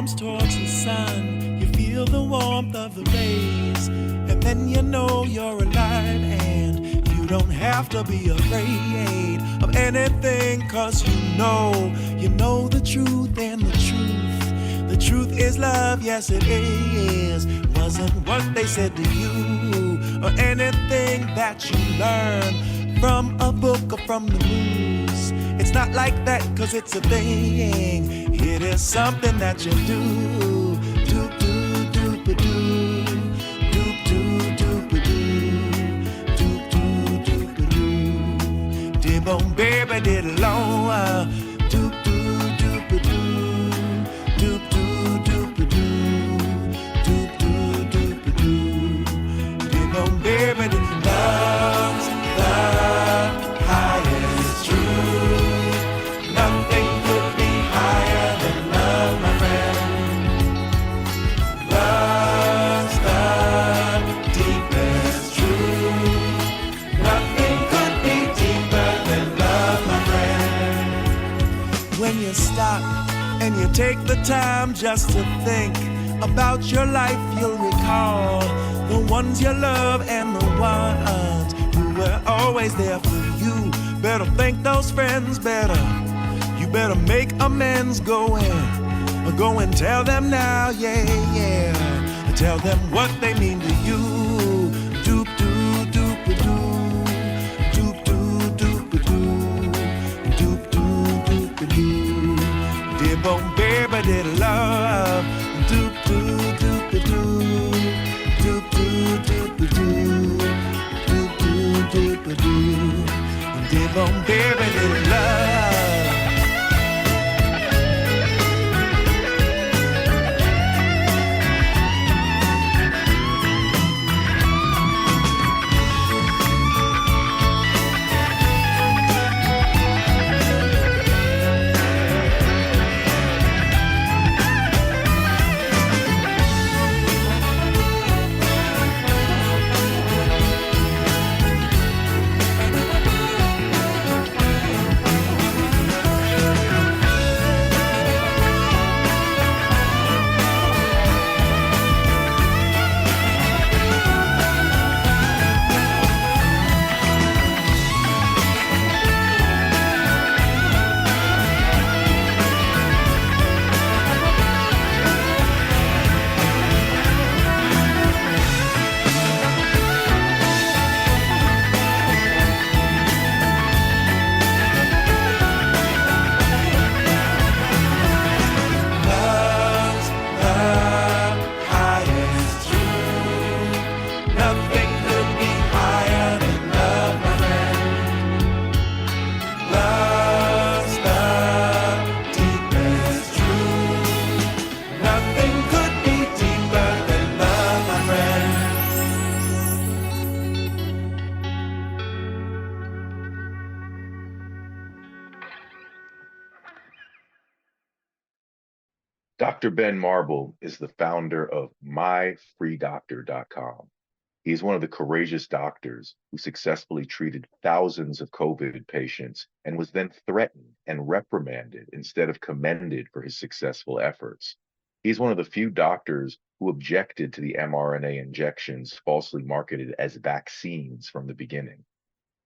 arms towards the sun. You feel the warmth of the rays, and then you know you're alive, and you don't have to be afraid of anything, 'cause you know the truth, and the truth is love, yes it is. Wasn't what they said to you, or anything that you learn from a book or from the news. It's not like that, 'cause it's a thing. It is something that you do. Doop doop doop a doo. Doop doop doop a doo. Doop doop doop a doo. Dib on baby did long. Doop doop doop a doo. Doop doop doop a doo. Doop doop doop a doo. Dib on baby did love's the highest truth. Nothing could be higher than love, my friend. Love's the deepest truth. Nothing could be deeper than love, my friend. When you stop and you take the time just to think about your life, you'll recall the ones you love and the ones who were always there for you. Better thank those friends better. You better make amends. Go and tell them now, yeah. Tell them what they mean to you. Doop doop doop a doo. Doop doop doop a doo. Doop doop doop a doo. Dear bone baby did love. Doop doop doop a doo. Doop doop doop a doo. Doop doop doop a doo. Dear bone baby did love. Dr. Ben Marble is the founder of myfreedoctor.com. He is one of the courageous doctors who successfully treated thousands of COVID patients and was then threatened and reprimanded instead of commended for his successful efforts. He's one of the few doctors who objected to the mRNA injections falsely marketed as vaccines from the beginning.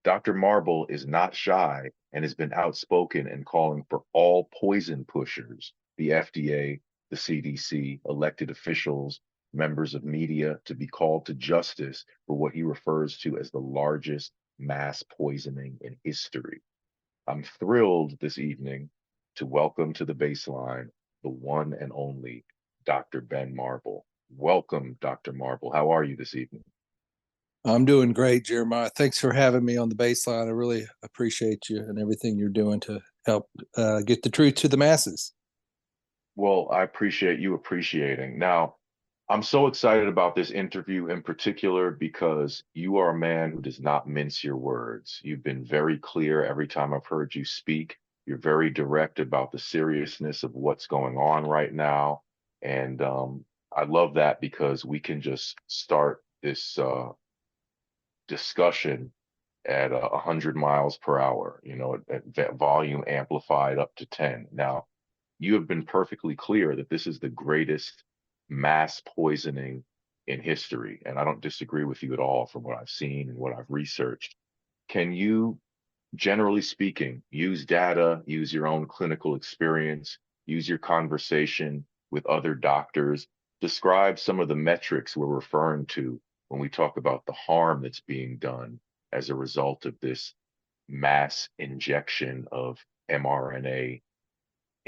Dr. Marble is not shy and has been outspoken in calling for all poison pushers, the FDA, the CDC, elected officials, members of media, to be called to justice for what he refers to as the largest mass poisoning in history. I'm thrilled this evening to welcome to the Bassline the one and only Dr. Ben Marble. Welcome, Dr. Marble. How are you this evening? I'm doing great, Jeremiah. Thanks for having me on the Bassline. I really appreciate you and everything you're doing to help get the truth to the masses. Well, I appreciate you appreciating. Now, I'm so excited about this interview in particular because you are a man who does not mince your words. You've been very clear every time I've heard you speak. You're very direct about the seriousness of what's going on right now. And I love that because we can just start this discussion at 100 miles per hour, at volume amplified up to 10. Now, you have been perfectly clear that this is the greatest mass poisoning in history. And I don't disagree with you at all from what I've seen and what I've researched. Can you, generally speaking, use data, use your own clinical experience, use your conversation with other doctors, describe some of the metrics we're referring to when we talk about the harm that's being done as a result of this mass injection of mRNA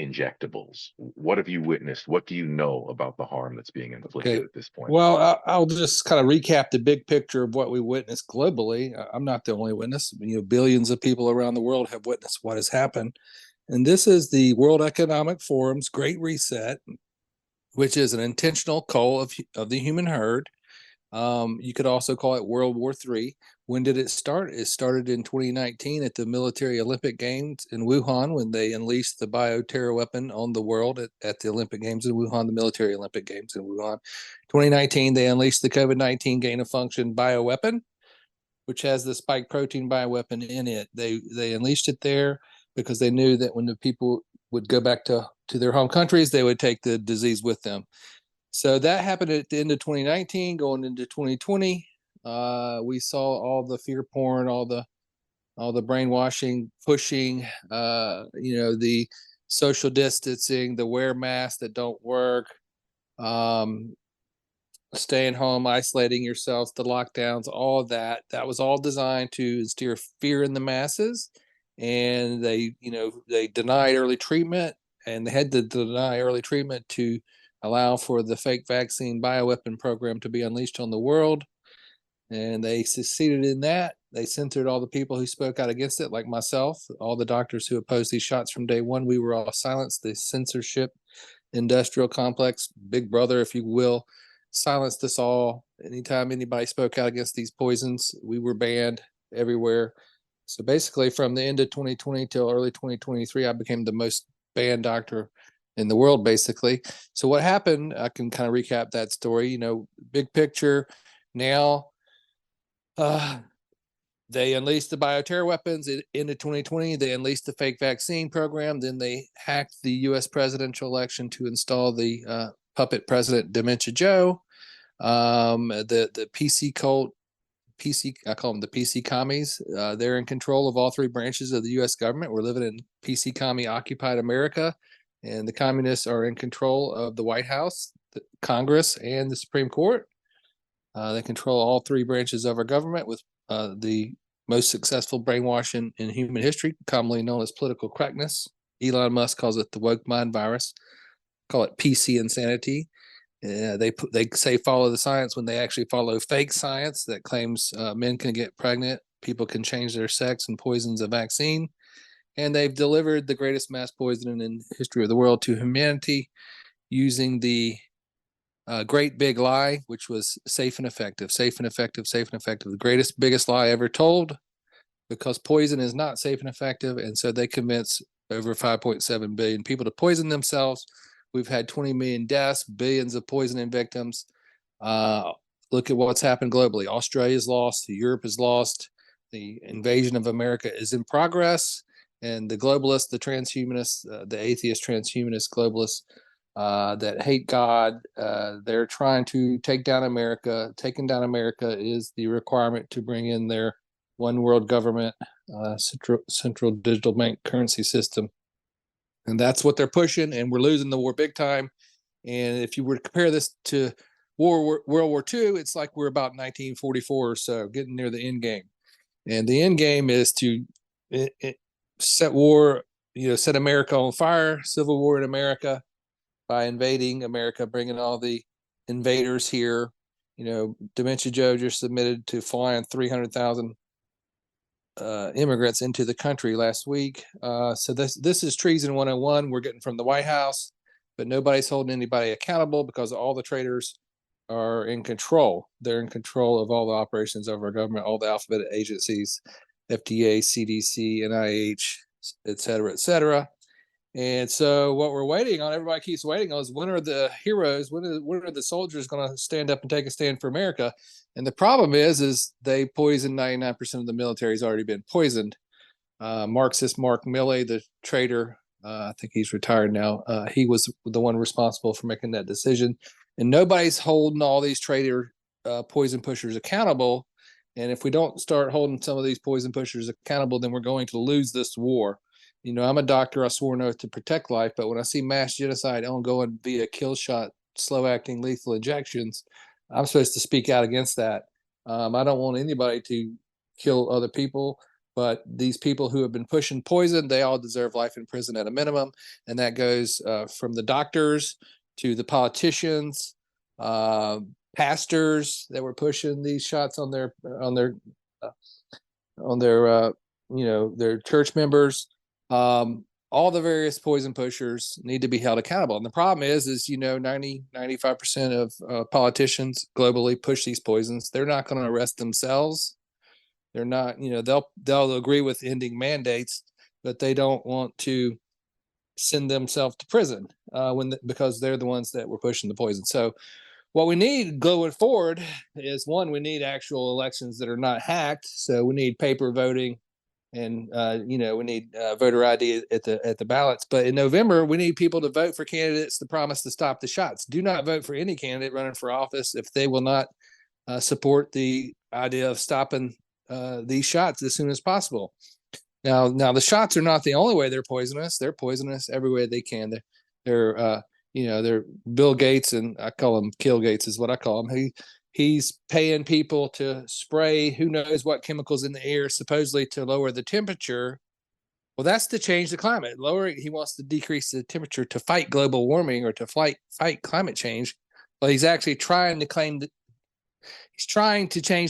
injectables? What have you witnessed? What do you know about the harm that's being inflicted Okay. at this point? Well, I'll just kind of recap the big picture of what we witnessed globally. I'm not the only witness. Billions of people around the world have witnessed what has happened. And this is the World Economic Forum's Great Reset, which is an intentional cull of the human herd. You could also call it World War III. When did it start? It started in 2019 at the Military Olympic Games in Wuhan when they unleashed the bioterror weapon on the world at the Olympic Games in Wuhan, the Military Olympic Games in Wuhan. 2019, they unleashed the COVID-19 gain-of-function bioweapon, which has the spike protein bioweapon in it. They unleashed it there because they knew that when the people would go back to their home countries, they would take the disease with them. So that happened at the end of 2019, going into 2020. We saw all the fear porn, all the brainwashing, pushing, the social distancing, the wear masks that don't work, staying home, isolating yourselves, the lockdowns, all of that. That was all designed to instill fear in the masses. And they denied early treatment, and they had to deny early treatment to allow for the fake vaccine bioweapon program to be unleashed on the world. And they succeeded in that. They censored all the people who spoke out against it, like myself, all the doctors who opposed these shots from day one. We were all silenced. The censorship industrial complex, big brother, if you will, silenced us all. Anytime anybody spoke out against these poisons, we were banned everywhere. So basically, from the end of 2020 till early 2023, I became the most banned doctor in the world, basically. So what happened, I can kind of recap that story. Big picture. Now, they unleashed the bioterror weapons into 2020. They unleashed the fake vaccine program. Then they hacked the U.S. presidential election to install the puppet president, Dementia Joe. The PC cult, I call them the PC commies. They're in control of all three branches of the U.S. government. We're living in PC commie occupied America, and the communists are in control of the White House, the Congress, and the Supreme Court. They control all three branches of our government with the most successful brainwashing in human history, commonly known as political correctness. Elon Musk calls it the woke mind virus. Call it PC insanity. They say follow the science when they actually follow fake science that claims men can get pregnant, people can change their sex, and poisons a vaccine. And they've delivered the greatest mass poisoning in the history of the world to humanity using the great big lie, which was safe and effective, safe and effective, safe and effective. The greatest, biggest lie ever told, because poison is not safe and effective. And so they convince over 5.7 billion people to poison themselves. We've had 20 million deaths, billions of poisoning victims. Look at what's happened globally. Australia's lost, Europe is lost. The invasion of America is in progress. And the globalists, the transhumanists, the atheist transhumanists, globalists that hate God, they're trying to take down America. Taking down America is the requirement to bring in their one world government, central digital bank currency system. And that's what they're pushing, and we're losing the war big time. And if you were to compare this to World War II, it's like we're about 1944 or so, getting near the end game. And the end game is to set war, set America on fire, civil war in America by invading America, bringing all the invaders here. Dementia Joe just submitted to flying 300,000 immigrants into the country last week. So this is treason 101. We're getting from the White House, but nobody's holding anybody accountable because all the traitors are in control. They're in control of all the operations of our government, all the alphabet agencies, FDA, CDC, NIH, et cetera, et cetera. And so what we're waiting on, everybody keeps waiting on, is when are the heroes, when are the soldiers going to stand up and take a stand for America? And the problem is they poisoned 99% of the military has already been poisoned. Marxist Mark Milley, the traitor I think he's retired now. He was the one responsible for making that decision, and nobody's holding all these traitor poison pushers accountable. And if we don't start holding some of these poison pushers accountable, then we're going to lose this war. You know, I'm a doctor. I swore an oath to protect life, but when I see mass genocide ongoing via kill shot, slow-acting lethal injections, I'm supposed to speak out against that. I don't want anybody to kill other people, but these people who have been pushing poison, they all deserve life in prison at a minimum, and that goes from the doctors to the politicians, pastors that were pushing these shots on their uh, their church members. All the various poison pushers need to be held accountable. And the problem is 95% of politicians globally push these poisons. They're not going to arrest themselves. They're not, they'll agree with ending mandates, but they don't want to send themselves to prison because they're the ones that were pushing the poison. So what we need going forward is, one, we need actual elections that are not hacked. So we need paper voting, and we need voter ID at the ballots. But in November, we need people to vote for candidates that promise to stop the shots. Do not vote for any candidate running for office if they will not support the idea of stopping these shots as soon as possible. Now the shots are not the only way they're poisonous. They're poisonous every way they can. They're Bill Gates, and I call him Kill Gates is what I call him. He's paying people to spray who knows what chemicals in the air, supposedly to lower the temperature. Well, that's to change the climate. He wants to decrease the temperature to fight global warming or to fight climate change. But he's actually trying to change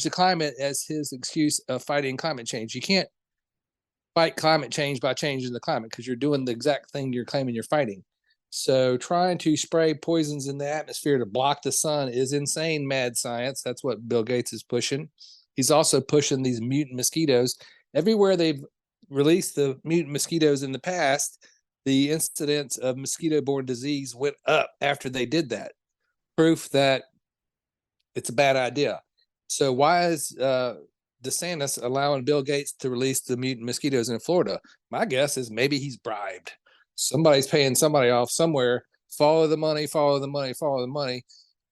the climate as his excuse of fighting climate change. You can't fight climate change by changing the climate, because you're doing the exact thing you're claiming you're fighting. So trying to spray poisons in the atmosphere to block the sun is insane mad science. That's what Bill Gates is pushing. He's also pushing these mutant mosquitoes. Everywhere they've released the mutant mosquitoes in the past, the incidence of mosquito-borne disease went up after they did that. Proof that it's a bad idea. So why is DeSantis allowing Bill Gates to release the mutant mosquitoes in Florida? My guess is maybe he's bribed. Somebody's paying somebody off somewhere. Follow the money, follow the money, follow the money.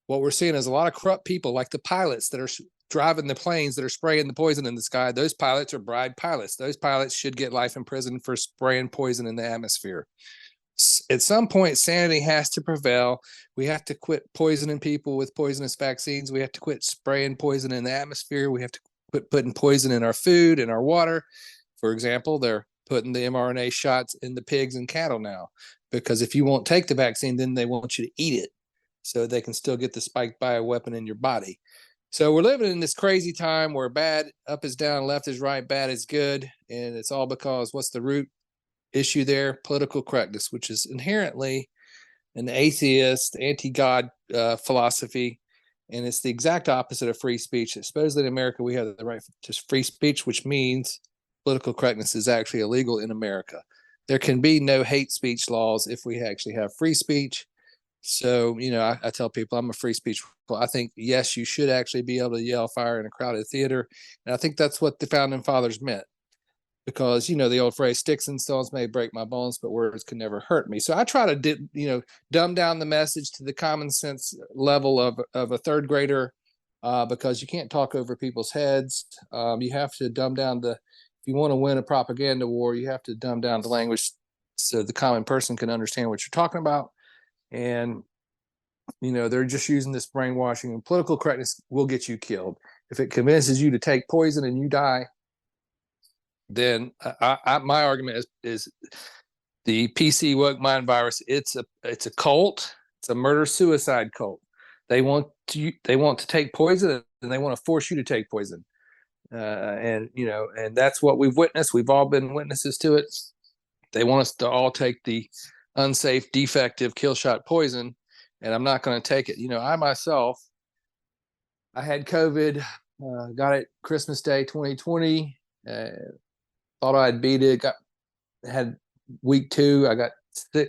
What we're seeing is a lot of corrupt people, like the pilots that are driving the planes that are spraying the poison in the sky. Those pilots are bribed pilots. Those pilots should get life in prison for spraying poison in the atmosphere. At some point, sanity has to prevail. We have to quit poisoning people with poisonous vaccines. We have to quit spraying poison in the atmosphere. We have to quit putting poison in our food and our water. For example, they're putting the mRNA shots in the pigs and cattle now, because if you won't take the vaccine, then they want you to eat it so they can still get the spike bioweapon in your body. So we're living in this crazy time where bad up is down, left is right, bad is good. And it's all because what's the root issue there? Political correctness, which is inherently an atheist, anti-God philosophy. And it's the exact opposite of free speech. Supposedly in America, we have the right to free speech, which means political correctness is actually illegal in America. There can be no hate speech laws if we actually have free speech. So, I tell people I'm a free speech. Well, I think, yes, you should actually be able to yell fire in a crowded theater. And I think that's what the founding fathers meant, because, the old phrase, sticks and stones may break my bones, but words can never hurt me. So I try to, dumb down the message to the common sense level of a third grader, because you can't talk over people's heads. You have to dumb down if you want to win a propaganda war, you have to dumb down the language so the common person can understand what you're talking about. And, they're just using this brainwashing, and political correctness will get you killed. If it convinces you to take poison and you die, then my argument is the PC woke mind virus. It's a cult. It's a murder-suicide cult. They want to take poison, and they want to force you to take poison. And that's what we've witnessed. We've all been witnesses to it. They want us to all take the unsafe, defective kill shot poison, and I'm not going to take it. I myself, I had COVID, got it Christmas Day 2020. Thought I'd beat it. Had week 2. I got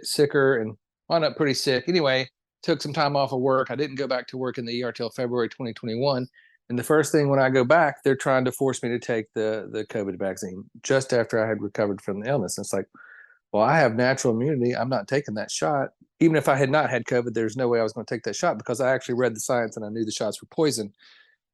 sicker and wound up pretty sick. Anyway, took some time off of work. I didn't go back to work in the ER till February 2021. And the first thing when I go back, they're trying to force me to take the COVID vaccine just after I had recovered from the illness. And it's like, well, I have natural immunity. I'm not taking that shot. Even if I had not had COVID, there's no way I was going to take that shot because I actually read the science and I knew the shots were poison.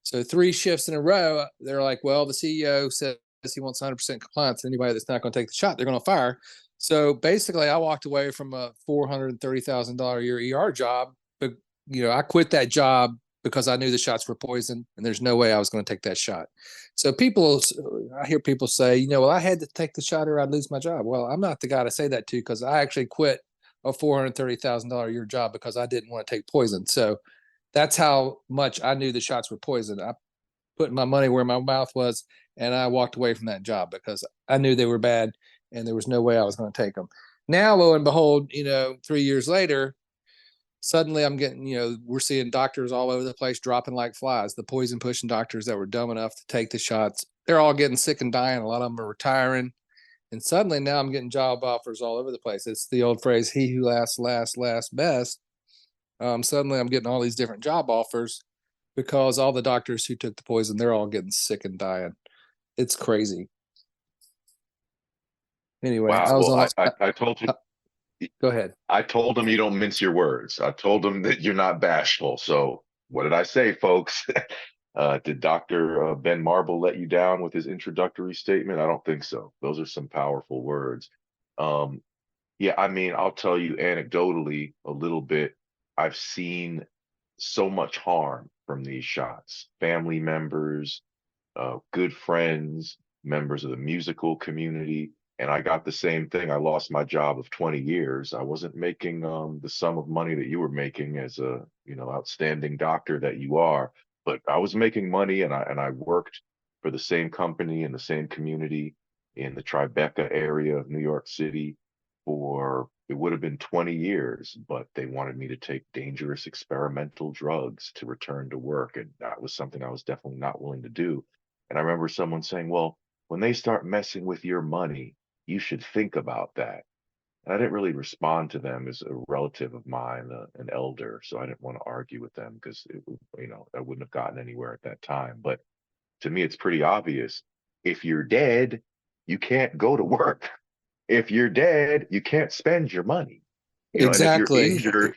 So 3 shifts in a row, they're like, well, the CEO says he wants 100% compliance. Anybody that's not going to take the shot, they're going to fire. So basically, I walked away from a $430,000 a year ER job. But, I quit that job because I knew the shots were poison and there's no way I was going to take that shot. So I hear people say, well, I had to take the shot or I'd lose my job. Well, I'm not the guy to say that to because I actually quit a $430,000 a year job because I didn't want to take poison. So that's how much I knew the shots were poison. I put my money where my mouth was and I walked away from that job because I knew they were bad and there was no way I was going to take them. Now, lo and behold, 3 years later, suddenly I'm getting, we're seeing doctors all over the place dropping like flies. The poison pushing doctors that were dumb enough to take the shots, they're all getting sick and dying. A lot of them are retiring. And suddenly now I'm getting job offers all over the place. It's the old phrase, he who lasts best. Suddenly I'm getting all these different job offers because all the doctors who took the poison, they're all getting sick and dying. It's crazy. Anyway, I Wow. was Well, on. I told you. Go ahead. I told them you don't mince your words. I told them that you're not bashful. So what did I say, folks? Did Dr. Ben Marble let you down with his introductory statement? I don't think so. Those are some powerful words. Um, yeah, I mean, I'll tell you anecdotally a little bit. I've seen so much harm from these shots. Family members, good friends, members of the musical community. And I got the same thing. I lost my job of 20 years. I wasn't making the sum of money that you were making as a, outstanding doctor that you are, but I was making money and I worked for the same company in the same community in the Tribeca area of New York City for it would have been 20 years, but they wanted me to take dangerous experimental drugs to return to work. And that was something I was definitely not willing to do. And I remember someone saying, well, when they start messing with your money, you should think about that. And I didn't really respond to them as a relative of mine, an elder. So I didn't want to argue with them because, I wouldn't have gotten anywhere at that time. But to me, it's pretty obvious. If you're dead, you can't go to work. If you're dead, you can't spend your money. And if you're Exactly. injured,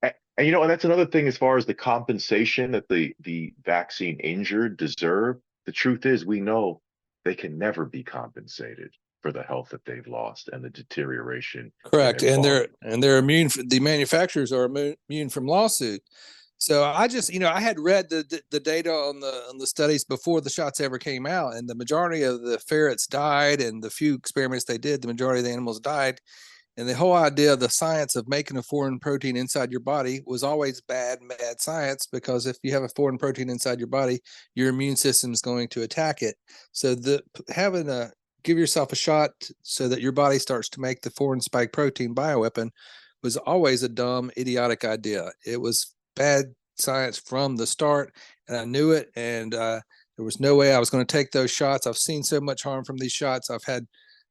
and that's another thing as far as the compensation that the vaccine injured deserve. The truth is, we know they can never be compensated for the health that they've lost and the deterioration in Correct. their And quality. they're immune. The manufacturers are immune from lawsuit. So I just, I had read the data on the studies before the shots ever came out, and the majority of the ferrets died, and the few experiments they did, the majority of the animals died. And the whole idea of the science of making a foreign protein inside your body was always bad science, because if you have a foreign protein inside your body, your immune system is going to attack it. So give yourself a shot so that your body starts to make the foreign spike protein bioweapon was always a dumb, idiotic idea. It was bad science from the start, and I knew it. And there was no way I was going to take those shots. I've seen so much harm from these shots. I've had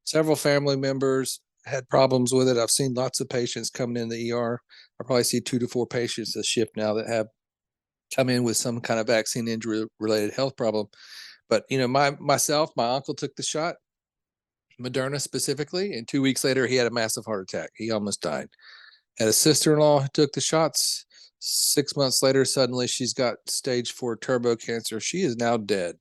several family members had problems with it. I've seen lots of patients coming in the ER. I probably see 2 to 4 patients a shift now that have come in with some kind of vaccine injury related health problem. But my uncle took the shot, Moderna specifically, and 2 weeks later he had a massive heart attack. He almost died. Had a sister-in-law who took the shots. 6 months later, suddenly she's got stage 4 turbo cancer. She is now dead.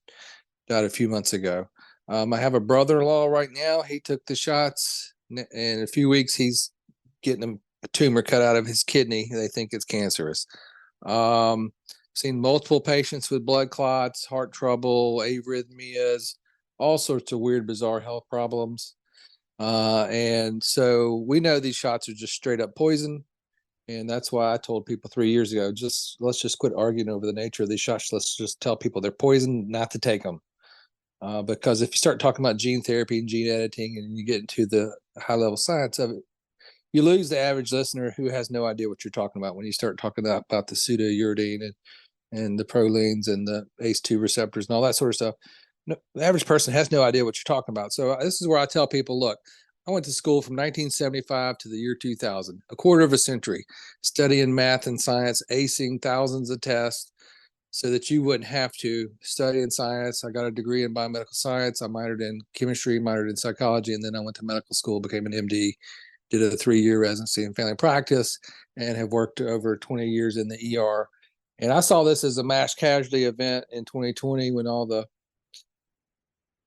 Died a few months ago. I have a brother-in-law right now. He took the shots. In a few weeks, he's getting a tumor cut out of his kidney. They think it's cancerous. Seen multiple patients with blood clots, heart trouble, arrhythmias, all sorts of weird, bizarre health problems. And so we know these shots are just straight up poison. And that's why I told people 3 years ago, let's just quit arguing over the nature of these shots. Let's just tell people they're poison, not to take them. Because if you start talking about gene therapy and gene editing and you get into the high level science of it, you lose the average listener who has no idea what you're talking about when you start talking about the pseudouridine and the prolines and the ACE2 receptors and all that sort of stuff. No, the average person has no idea what you're talking about. So this is where I tell people, look, I went to school from 1975 to the year 2000, a quarter of a century, studying math and science, acing thousands of tests, so that you wouldn't have to study in science. I got a degree in biomedical science. I minored in chemistry, minored in psychology, and then I went to medical school, became an MD, did a 3-year residency in family practice, and have worked over 20 years in the ER. And I saw this as a mass casualty event in 2020 when all the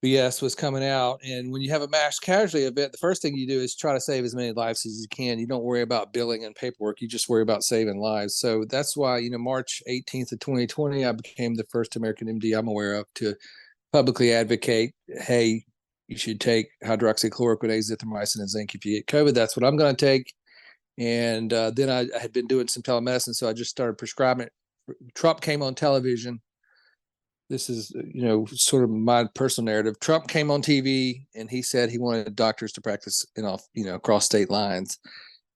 BS was coming out. And when you have a mass casualty event, the first thing you do is try to save as many lives as you can. You don't worry about billing and paperwork. You just worry about saving lives. So that's why, March 18th of 2020, I became the first American MD I'm aware of to publicly advocate, hey, you should take hydroxychloroquine, azithromycin, and zinc if you get COVID. That's what I'm going to take. And then I had been doing some telemedicine, so I just started prescribing it. Trump came on television. This is, sort of my personal narrative. Trump came on TV and he said he wanted doctors to practice across state lines.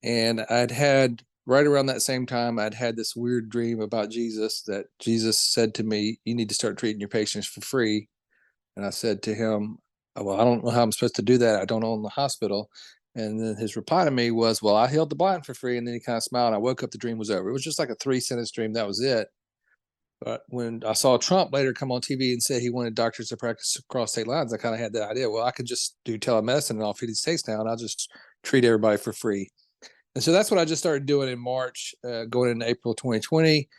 And I'd had right around that same time, I'd had this weird dream about Jesus, that Jesus said to me, you need to start treating your patients for free. And I said to him, well, I don't know how I'm supposed to do that. I don't own the hospital. And then his reply to me was, well, I healed the blind for free. And then he kind of smiled. I woke up, the dream was over. It was just like a 3-sentence dream. That was it. But when I saw Trump later come on TV and say he wanted doctors to practice across state lines, I kind of had that idea. Well, I could just do telemedicine in all 50 states now, and I'll just treat everybody for free. And so that's what I just started doing in March, going into April 2020,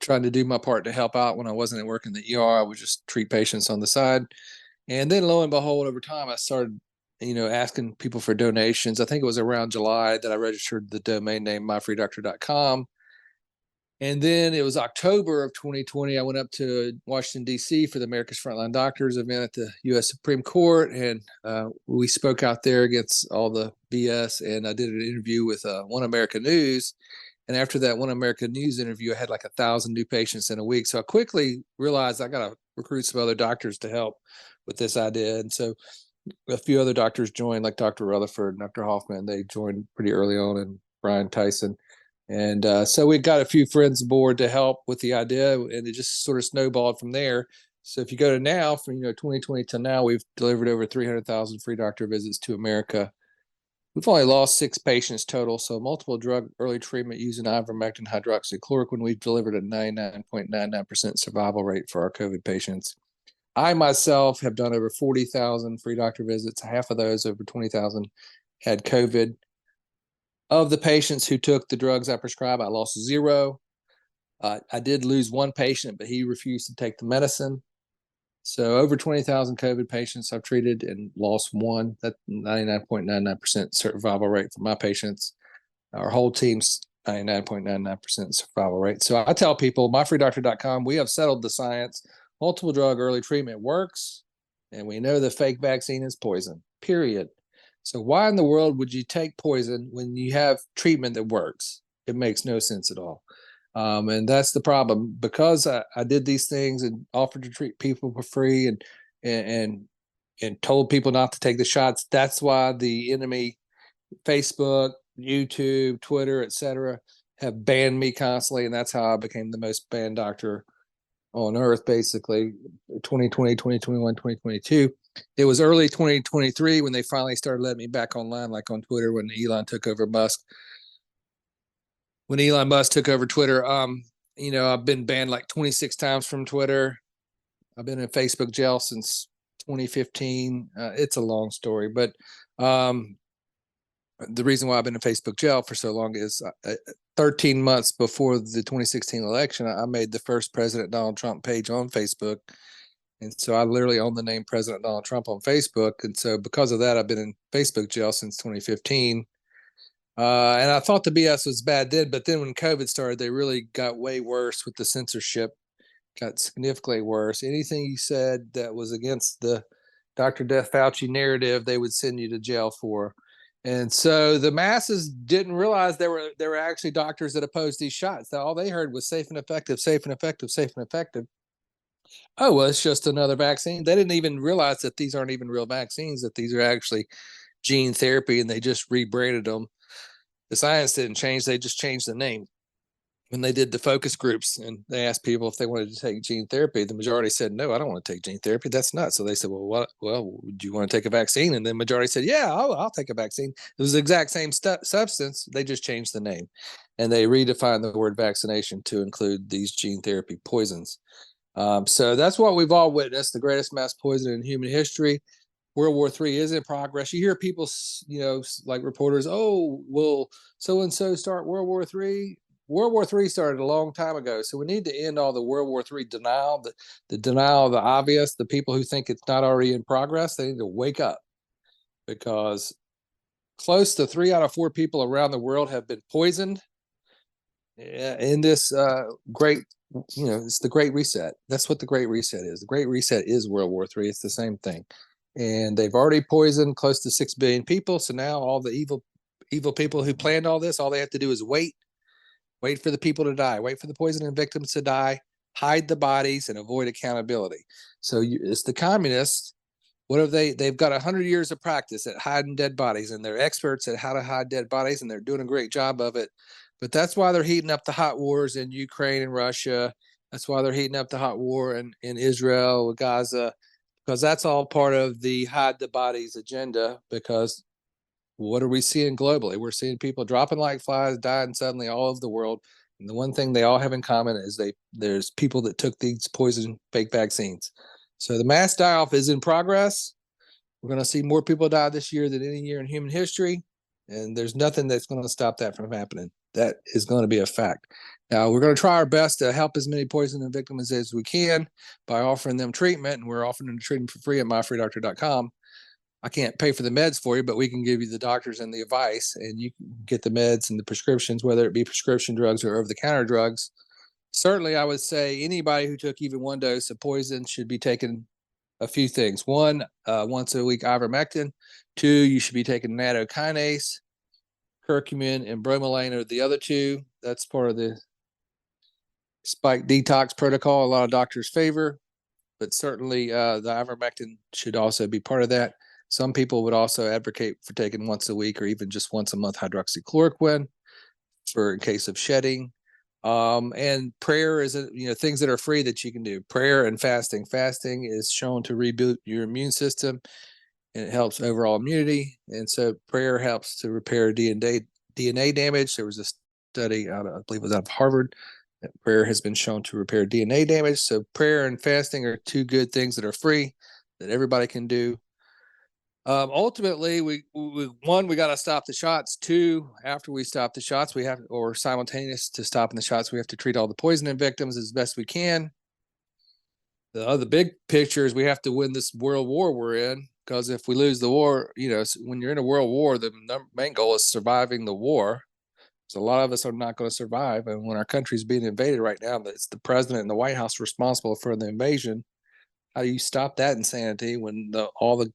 trying to do my part to help out when I wasn't at work in the ER. I would just treat patients on the side. And then lo and behold, over time, I started, asking people for donations. I think it was around July that I registered the domain name myfreedoctor.com. And then it was October of 2020. I went up to Washington, D.C. for the America's Frontline Doctors event at the U.S. Supreme Court. And we spoke out there against all the BS. And I did an interview with One America News. And after that One America News interview, I had like 1,000 new patients in a week. So I quickly realized I got to recruit some other doctors to help with this idea. And so a few other doctors joined, like Dr. Rutherford, Dr. Hoffman. They joined pretty early on, and Brian Tyson. And so we got a few friends aboard to help with the idea, and it just sort of snowballed from there. So if you go to now, from 2020 to now, we've delivered over 300,000 free doctor visits to America. We've only lost 6 patients total. So multiple drug early treatment using ivermectin, hydroxychloroquine, we've delivered a 99.99% survival rate for our COVID patients. I myself have done over 40,000 free doctor visits. Half of those, over 20,000, had COVID. Of the patients who took the drugs I prescribed, I lost 0. I did lose 1 patient, but he refused to take the medicine. So over 20,000 COVID patients I've treated and lost 1. That's 99.99% survival rate for my patients. Our whole team's 99.99% survival rate. So I tell people, myfreedoctor.com, we have settled the science. Multiple drug early treatment works, and we know the fake vaccine is poison, period. So why in the world would you take poison when you have treatment that works? It makes no sense at all. And that's the problem. Because I did these things and offered to treat people for free and told people not to take the shots. That's why the enemy, Facebook, YouTube, Twitter, etc., have banned me constantly. And that's how I became the most banned doctor on earth, basically, 2020, 2021, 2022. It was early 2023 when they finally started letting me back online, like on Twitter, when Elon took over Musk. When Elon Musk took over Twitter, I've been banned like 26 times from Twitter. I've been in Facebook jail since 2015. It's a long story, but the reason why I've been in Facebook jail for so long is 13 months before the 2016 election, I made the first President Donald Trump page on Facebook. And so I literally own the name President Donald Trump on Facebook. And so because of that, I've been in Facebook jail since 2015. And I thought the BS was bad then, but then when COVID started, they really got way worse with the censorship, got significantly worse. Anything you said that was against the Dr. Death Fauci narrative, they would send you to jail for. And so the masses didn't realize there were actually doctors that opposed these shots. All they heard was safe and effective, safe and effective, safe and effective. Oh, well, it's just another vaccine. They didn't even realize that these aren't even real vaccines, that these are actually gene therapy, and they just rebranded them. The science didn't change. They just changed the name. when they did the focus groups and they asked people if they wanted to take gene therapy, the majority said, no, I don't want to take gene therapy. That's nuts. So they said, well, do you want to take a vaccine? And the majority said, yeah, I'll take a vaccine. It was the exact same substance. They just changed the name and they redefined the word vaccination to include these gene therapy poisons. So that's what we've all witnessed, the greatest mass poison in human history. World War III is in progress. You hear people, like reporters, oh, will so-and-so start World War III? World War III started a long time ago. So we need to end all the World War III denial, the denial of the obvious, the people who think it's not already in progress. They need to wake up because close to 3 out of 4 people around the world have been poisoned in this great, it's the Great Reset. That's what the Great Reset is. The Great Reset is World War III. It's the same thing. And they've already poisoned close to 6 billion people. So now all the evil people who planned all this, all they have to do is wait for the people to die, wait for the poisoning victims to die, hide the bodies, and avoid accountability. So it's the communists. What have they've got 100 years of practice at hiding dead bodies, and they're experts at how to hide dead bodies, and they're doing a great job of it. But that's why they're heating up the hot wars in Ukraine and Russia. That's why they're heating up the hot war in Israel with Gaza, because that's all part of the hide the bodies agenda. Because what are we seeing globally? We're seeing people dropping like flies, dying suddenly all over the world. And the one thing they all have in common is there's people that took these poison fake vaccines. So the mass die-off is in progress. We're going to see more people die this year than any year in human history. And there's nothing that's going to stop that from happening. That is going to be a fact. Now, we're going to try our best to help as many poison victims as we can by offering them treatment. And we're offering them treatment for free at myfreedoctor.com. I can't pay for the meds for you, but we can give you the doctors and the advice, and you can get the meds and the prescriptions, whether it be prescription drugs or over-the-counter drugs. Certainly, I would say anybody who took even one dose of poison should be taking a few things. One, once a week ivermectin. 2, you should be taking nattokinase, curcumin, and bromelain are the other 2. That's part of the spike detox protocol a lot of doctors favor, but certainly the ivermectin should also be part of that. Some people would also advocate for taking once a week or even just once a month hydroxychloroquine for in case of shedding. And prayer is, things that are free that you can do. Prayer and fasting. Fasting is shown to reboot your immune system, and it helps overall immunity. And so prayer helps to repair DNA damage. There was a study I believe it was out of Harvard, that prayer has been shown to repair DNA damage. So prayer and fasting are 2 good things that are free that everybody can do. Ultimately, we got to stop the shots. 2, after we stop the shots, or simultaneous to stopping the shots, we have to treat all the poisoning victims as best we can. The other big picture is we have to win this world war we're in, because if we lose the war, when you're in a world war, the main goal is surviving the war. So a lot of us are not going to survive. And when our country's being invaded right now, it's the president and the White House responsible for the invasion. How do you stop that insanity when all the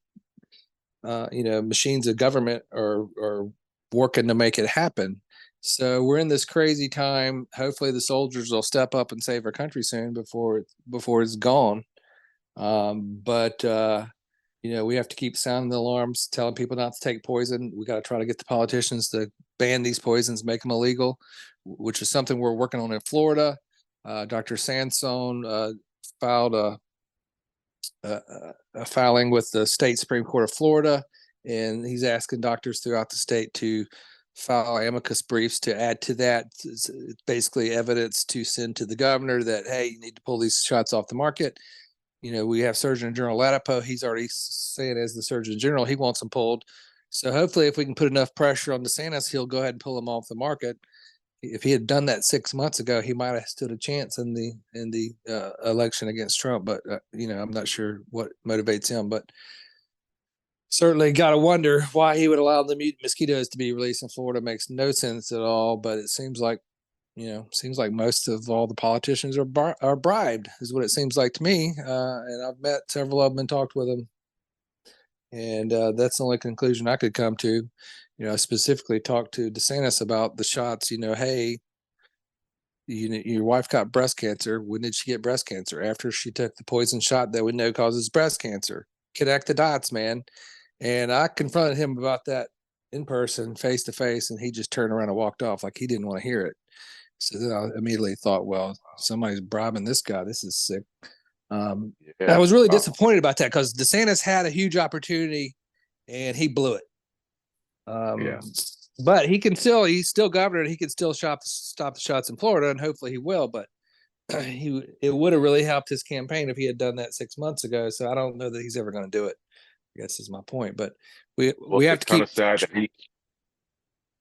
machines of government are working to make it happen? So we're in this crazy time. Hopefully the soldiers will step up and save our country soon before it's gone. But we have to keep sounding the alarms, telling people not to take poison. We got to try to get the politicians to ban these poisons, make them illegal, which is something we're working on in Florida. Dr. Sansone filed a filing with the state Supreme Court of Florida, and he's asking doctors throughout the state to file amicus briefs to add to that. It's basically evidence to send to the governor that, hey, you need to pull these shots off the market. We have Surgeon General Latipo. He's already saying, as the Surgeon General, he wants them pulled. So hopefully if we can put enough pressure on DeSantis, he'll go ahead and pull them off the market. If he had done that 6 months ago, he might have stood a chance in the election against Trump. But I'm not sure what motivates him. But certainly got to wonder why he would allow the mutant mosquitoes to be released in Florida. Makes no sense at all. But it seems like most of all the politicians are bribed, is what it seems like to me. And I've met several of them and talked with them, and that's the only conclusion I could come to. I specifically talked to DeSantis about the shots. Hey, your wife got breast cancer. When did she get breast cancer? After she took the poison shot that we know causes breast cancer. Connect the dots, man. And I confronted him about that in person, face to face, and he just turned around and walked off like he didn't want to hear it. So then I immediately thought, well, somebody's bribing this guy. This is sick. I Yeah. was really Wow. disappointed about that because DeSantis had a huge opportunity and he blew it. Yeah. But he's still governor. He can still stop the shots in Florida, and hopefully he will. But it would have really helped his campaign if he had done that 6 months ago. So I don't know that he's ever going to do it. I guess is my point. But Well, we have it's to kind keep. of sad that he,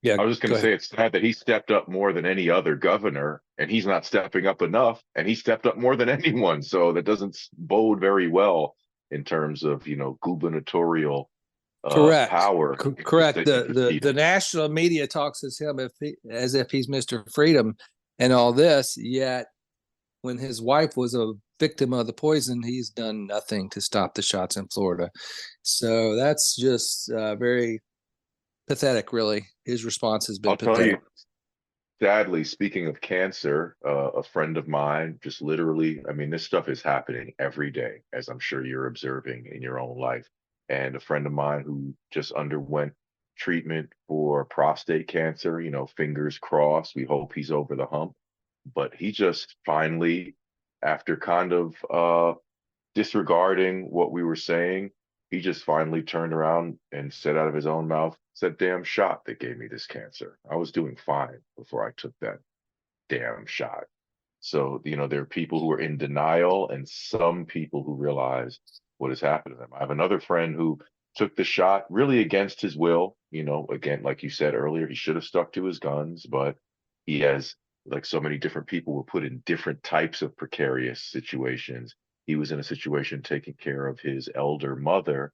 Yeah, I was just going go to ahead. say it's sad that he stepped up more than any other governor, and he's not stepping up enough, and he stepped up more than anyone. So that doesn't bode very well in terms of, gubernatorial Correct. power if Correct. you The defeat the him. national media talks as him as if he's Mr. Freedom and all this. Yet when his wife was a victim of the poison, he's done nothing to stop the shots in Florida. So that's just very pathetic, really. His response has been I'll tell you, pathetic. sadly, speaking of cancer, a friend of mine just literally, I mean, this stuff is happening every day, as I'm sure you're observing in your own life. And a friend of mine who just underwent treatment for prostate cancer, fingers crossed, we hope he's over the hump. But he just finally, after kind of disregarding what we were saying, he just finally turned around and said out of his own mouth, "Said damn shot that gave me this cancer. I was doing fine before I took that damn shot." So, there are people who are in denial and some people who realize what has happened to them. I have another friend who took the shot really against his will. Again, like you said earlier, he should have stuck to his guns, but he has, like so many different people, were put in different types of precarious situations. He was in a situation taking care of his elder mother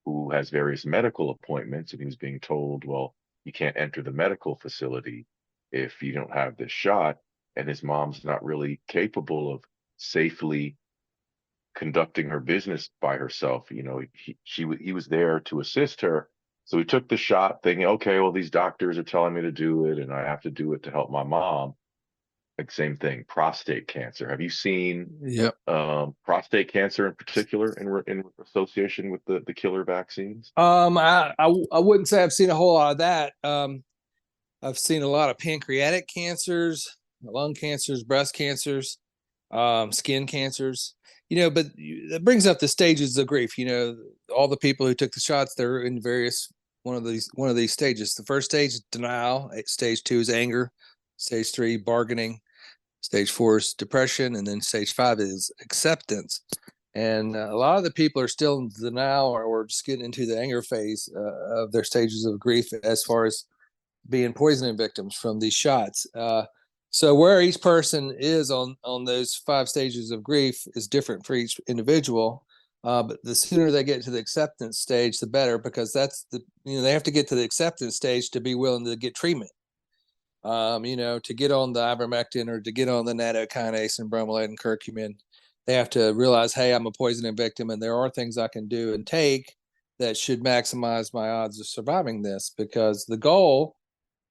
who has various medical appointments, and he was being told, well, you can't enter the medical facility if you don't have this shot. And his mom's not really capable of safely conducting her business by herself. He was there to assist her. So he took the shot thinking, okay, well, these doctors are telling me to do it and I have to do it to help my mom. Like same thing, prostate cancer. Have you seen Yep. prostate cancer in particular in association with the killer vaccines? I wouldn't say I've seen a whole lot of that. I've seen a lot of pancreatic cancers, lung cancers, breast cancers, skin cancers. But that brings up the stages of grief. All the people who took the shots, they're in various one of these stages. The first stage is denial. Stage 2 is anger. Stage 3, bargaining. Stage 4 is depression, and then stage 5 is acceptance. And a lot of the people are still in denial or just getting into the anger phase of their stages of grief as far as being poisoning victims from these shots. So where each person is on those 5 stages of grief is different for each individual. But the sooner they get to the acceptance stage, the better, because they have to get to the acceptance stage to be willing to get treatment. To get on the ivermectin or to get on the nattokinase and bromelain and curcumin, they have to realize, hey, I'm a poisoning victim, and there are things I can do and take that should maximize my odds of surviving this, because the goal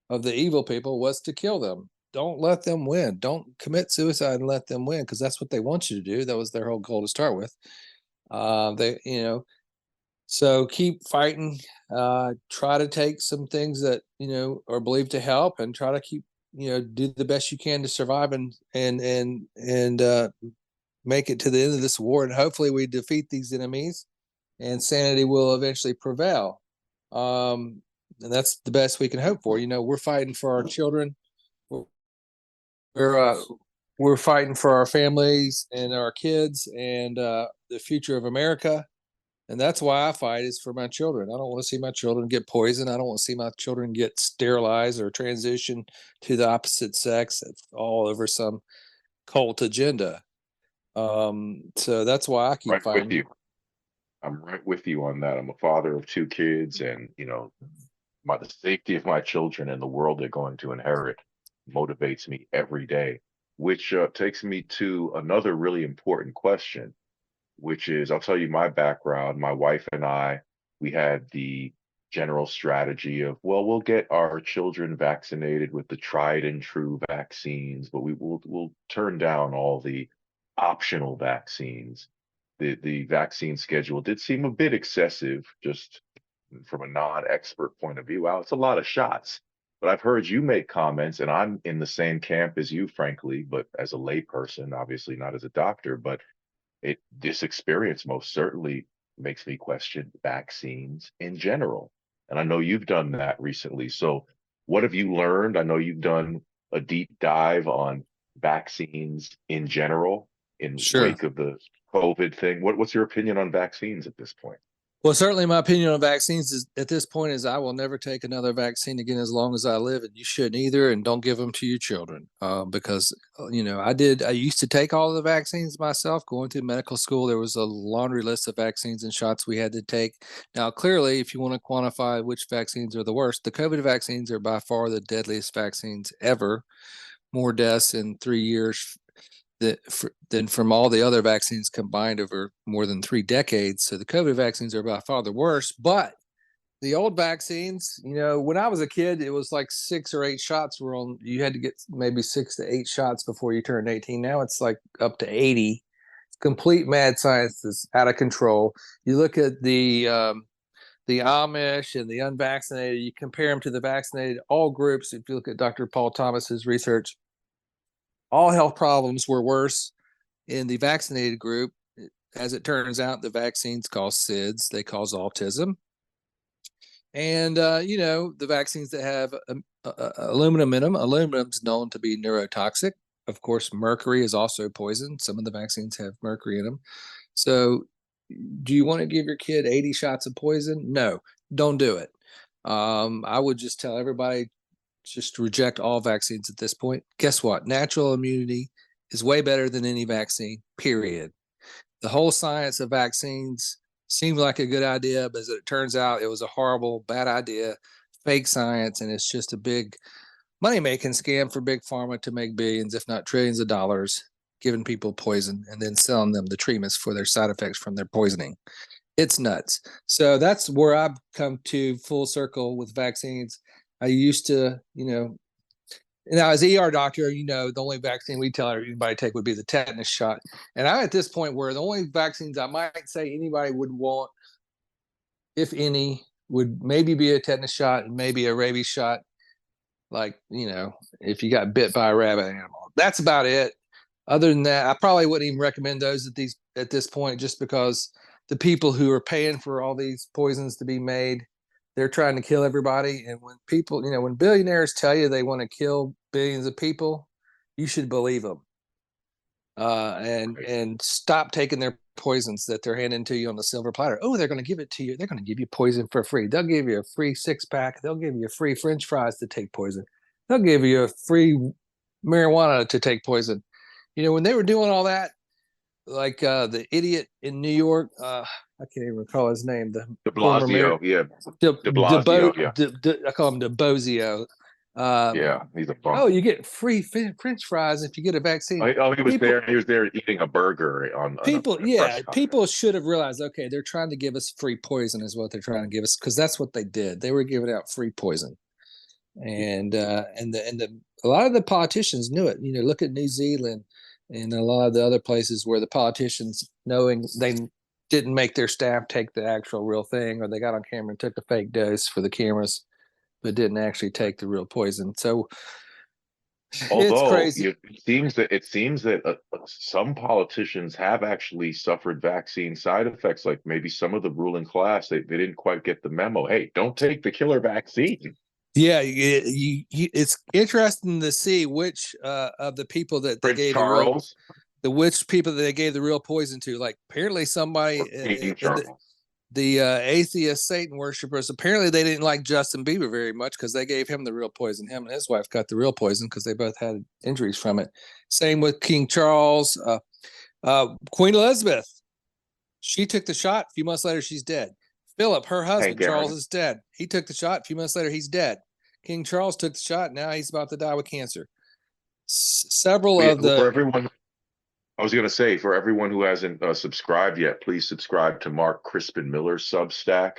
of the evil people was to kill them. Don't let them win. Don't commit suicide and let them win, because that's what they want you to do. That was their whole goal to start with. So keep fighting. Try to take some things that are believed to help, and try to keep do the best you can to survive and make it to the end of this war. And hopefully, we defeat these enemies, and sanity will eventually prevail. And that's the best we can hope for. We're fighting for our children. We're uh, we're fighting for our families and our kids and the future of America. And that's why I fight, is for my children. I don't want to see my children get poisoned. I don't want to see my children get sterilized or transition to the opposite sex, all over some cult agenda. So that's why I keep Right with fighting. you. I'm right with you on that. I'm a father of 2 kids, and the safety of my children and the world they're going to inherit motivates me every day. Which takes me to another really important question, which is, I'll tell you my background. My wife and I, we had the general strategy of, well, we'll get our children vaccinated with the tried and true vaccines, but we'll turn down all the optional vaccines. The vaccine schedule did seem a bit excessive, just from a non-expert point of view. Wow, it's a lot of shots. But I've heard you make comments, and I'm in the same camp as you, frankly, but as a layperson, obviously not as a doctor, but this experience most certainly makes me question vaccines in general. And I know you've done that recently. So what have you learned? I know you've done a deep dive on vaccines in general in Sure. wake of the COVID thing. What's your opinion on vaccines at this point? Well, certainly my opinion on vaccines is at this point is I will never take another vaccine again as long as I live, and you shouldn't either. And don't give them to your children because I used to take all of the vaccines myself. Going through medical school, there was a laundry list of vaccines and shots we had to take. Now, clearly, if you want to quantify which vaccines are the worst, the COVID vaccines are by far the deadliest vaccines ever. More deaths in 3 years than from all the other vaccines combined over more than 3 decades. So the COVID vaccines are by far the worst. But the old vaccines, when I was a kid, it was like 6 or 8 shots were on. You had to get maybe 6 to 8 shots before you turned 18. Now it's like up to 80. Complete mad science is out of control. You look at the Amish and the unvaccinated. You compare them to the vaccinated. All groups. If you look at Dr. Paul Thomas's research, all health problems were worse in the vaccinated group. As it turns out, the vaccines cause SIDS, they cause autism. And, the vaccines that have aluminum in them, aluminum's known to be neurotoxic. Of course, mercury is also poison. Some of the vaccines have mercury in them. So, do you want to give your kid 80 shots of poison? No, don't do it. I would just tell everybody just reject all vaccines at this point. Guess what? Natural immunity is way better than any vaccine, period. The whole science of vaccines seemed like a good idea, but as it turns out, it was a horrible, bad idea, fake science, and it's just a big money-making scam for Big Pharma to make billions, if not trillions of dollars, giving people poison and then selling them the treatments for their side effects from their poisoning. It's nuts. So that's where I've come to full circle with vaccines. I used to, now as ER doctor, the only vaccine we tell everybody to take would be the tetanus shot. And I'm at this point where the only vaccines I might say anybody would want, if any, would maybe be a tetanus shot and maybe a rabies shot. Like, if you got bit by a rabbit animal. That's about it. Other than that, I probably wouldn't even recommend those at this point, just because the people who are paying for all these poisons to be made, they're trying to kill everybody. And when people, when billionaires tell you they want to kill billions of people, you should believe them. And stop taking their poisons that they're handing to you on the silver platter. Oh, they're going to give it to you. They're going to give you poison for free. They'll give you a free 6-pack. They'll give you free French fries to take poison. They'll give you a free marijuana to take poison. When they were doing all that, like the idiot in New York, I can't even recall his name. The De former mayor, Blasio, yeah. De Blasio, yeah. I call him De Bozio. Yeah, he's a bum. Oh, you get free French fries if you get a vaccine. He was there. He was there eating a burger on a press conference. People should have realized, okay, they're trying to give us free poison is what they're trying to give us, because that's what they did. They were giving out free poison. And a lot of the politicians knew it. Look at New Zealand and a lot of the other places where the politicians, knowing they didn't make their staff take the actual real thing, or they got on camera and took a fake dose for the cameras, but didn't actually take the real poison. So it's Although crazy. it seems that some politicians have actually suffered vaccine side effects, like maybe some of the ruling class, they didn't quite get the memo. Hey, don't take the killer vaccine. Yeah, it's interesting to see which of the people that they Prince gave Charles, which people that they gave the real poison to. Like apparently somebody King Charles. the atheist Satan worshipers, apparently they didn't like Justin Bieber very much because they gave him the real poison. Him and his wife got the real poison because they both had injuries from it. Same with King Charles, Queen Elizabeth. She took the shot. A few months later, she's dead. Philip, her husband, Charles, is dead. He took the shot. A few months later, he's dead. King Charles took the shot. Now he's about to die with cancer. Several of the... For everyone, I was going to say, for everyone who hasn't subscribed yet, please subscribe to Mark Crispin Miller's Substack.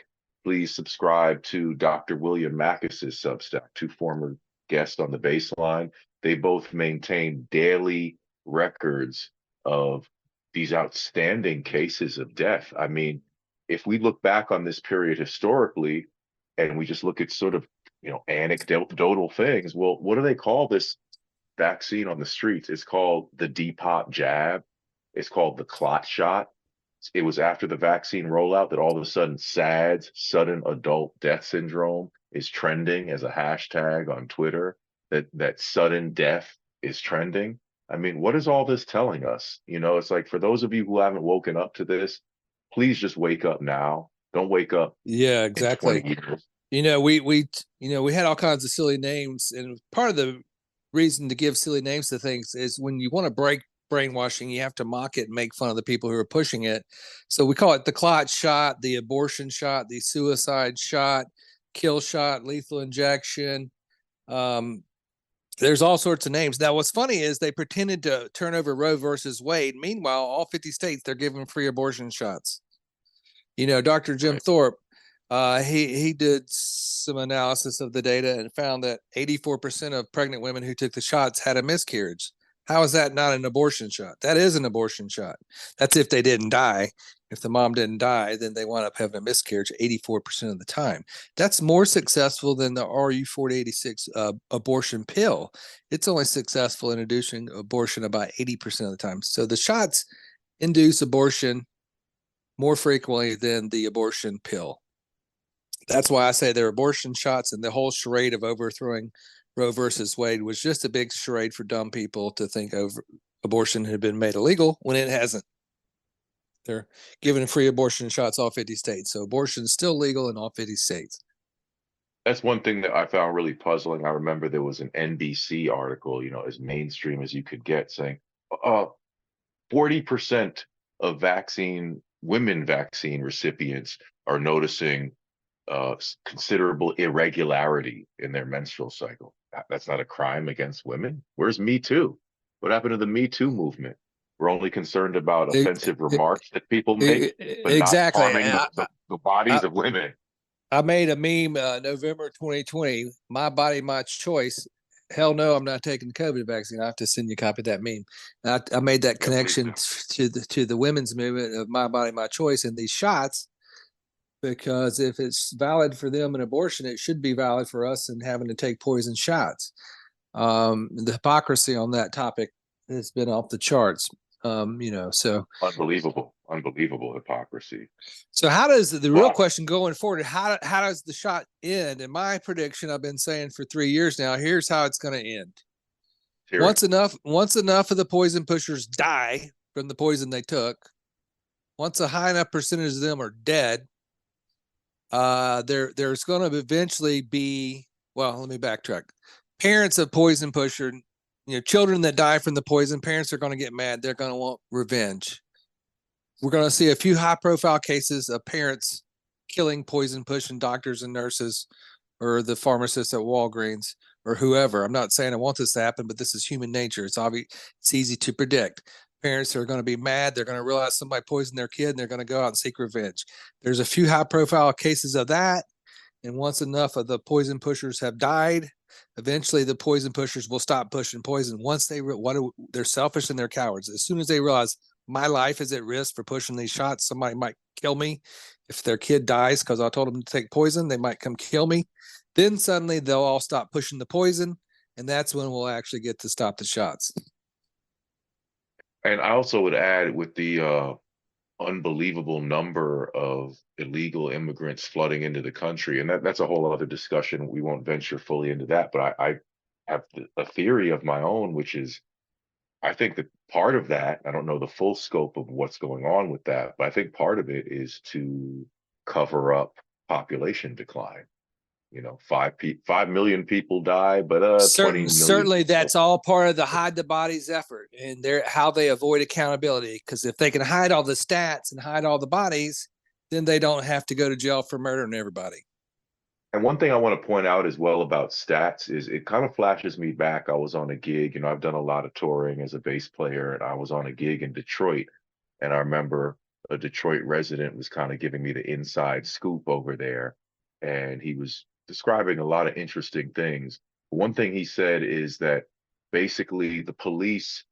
Please subscribe to Dr. William Mackis's Substack, 2 former guests on the Bassline. They both maintain daily records of these outstanding cases of death. I mean, if we look back on this period historically, and we just look at sort of anecdotal things. Well, what do they call this vaccine on the streets? It's called the Depop jab. It's called the clot shot. It was after the vaccine rollout that all of a sudden SADS, sudden adult death syndrome, is trending as a hashtag on Twitter. That sudden death is trending. I mean, what is all this telling us? It's like, for those of you who haven't woken up to this, please just wake up now. Don't wake up Yeah, in exactly. 20 years. We had all kinds of silly names, and part of the reason to give silly names to things is when you want to break brainwashing, you have to mock it and make fun of the people who are pushing it. So we call it the clot shot, the abortion shot, the suicide shot, kill shot, lethal injection. There's all sorts of names. Now, what's funny is they pretended to turn over Roe versus Wade. Meanwhile, all 50 states, they're giving free abortion shots. Dr. Jim Right. Thorpe, he did some analysis of the data and found that 84% of pregnant women who took the shots had a miscarriage. How is that not an abortion shot? That is an abortion shot. That's if they didn't die. If the mom didn't die, then they wound up having a miscarriage 84% of the time. That's more successful than the RU486 abortion pill. It's only successful in inducing abortion about 80% of the time. So the shots induce abortion more frequently than the abortion pill. That's why I say they're abortion shots, and the whole charade of overthrowing Roe versus Wade was just a big charade for dumb people to think abortion had been made illegal when it hasn't. They're giving free abortion shots all 50 states. So abortion is still legal in all 50 states. That's one thing that I found really puzzling. I remember there was an NBC article, as mainstream as you could get, saying 40% of women vaccine recipients are noticing considerable irregularity in their menstrual cycle. That's not a crime against women. Where's Me Too? What happened to the Me Too movement? We're only concerned about offensive remarks that people make, but not Exactly. harming the bodies of women. I made a meme November 2020, my body, my choice. Hell no, I'm not taking the COVID vaccine. I have to send you a copy of that meme. I made that connection to the women's movement of my body, my choice, and these shots, because if it's valid for them in abortion, it should be valid for us in having to take poison shots. The hypocrisy on that topic has been off the charts. So Unbelievable hypocrisy. So how does the real Well, question going forward? How does the shot end? And my prediction, I've been saying for 3 years now. Here's how it's going to end. Once enough of the poison pushers die from the poison they took, once a high enough percentage of them are dead, there's going to eventually be. Well, let me backtrack. Parents of poison pusher, children that die from the poison, parents are going to get mad. They're going to want revenge. We're going to see a few high-profile cases of parents killing poison pushing doctors and nurses, or the pharmacists at Walgreens, or whoever. I'm not saying I want this to happen, but this is human nature. It's obvious. It's easy to predict. Parents are going to be mad. They're going to realize somebody poisoned their kid, and they're going to go out and seek revenge. There's a few high-profile cases of that, and once enough of the poison pushers have died, eventually the poison pushers will stop pushing poison. Once they're selfish and they're cowards. As soon as they realize my life is at risk for pushing these shots, somebody might kill me. If their kid dies because I told them to take poison, they might come kill me. Then suddenly they'll all stop pushing the poison, and that's when we'll actually get to stop the shots. And I also would add, with the unbelievable number of illegal immigrants flooding into the country, and that's a whole other discussion. We won't venture fully into that, but I have a theory of my own, which is, I think that part of that, I don't know the full scope of what's going on with that, but I think part of it is to cover up population decline. 5 million people die, but 20 million. Certainly, that's all part of the hide the bodies effort, and how they avoid accountability. Because if they can hide all the stats and hide all the bodies, then they don't have to go to jail for murdering everybody. And one thing I want to point out as well about stats is it kind of flashes me back. I was on a gig, I've done a lot of touring as a bass player, and I was on a gig in Detroit. And I remember a Detroit resident was kind of giving me the inside scoop over there. And he was describing a lot of interesting things. One thing he said is that basically the police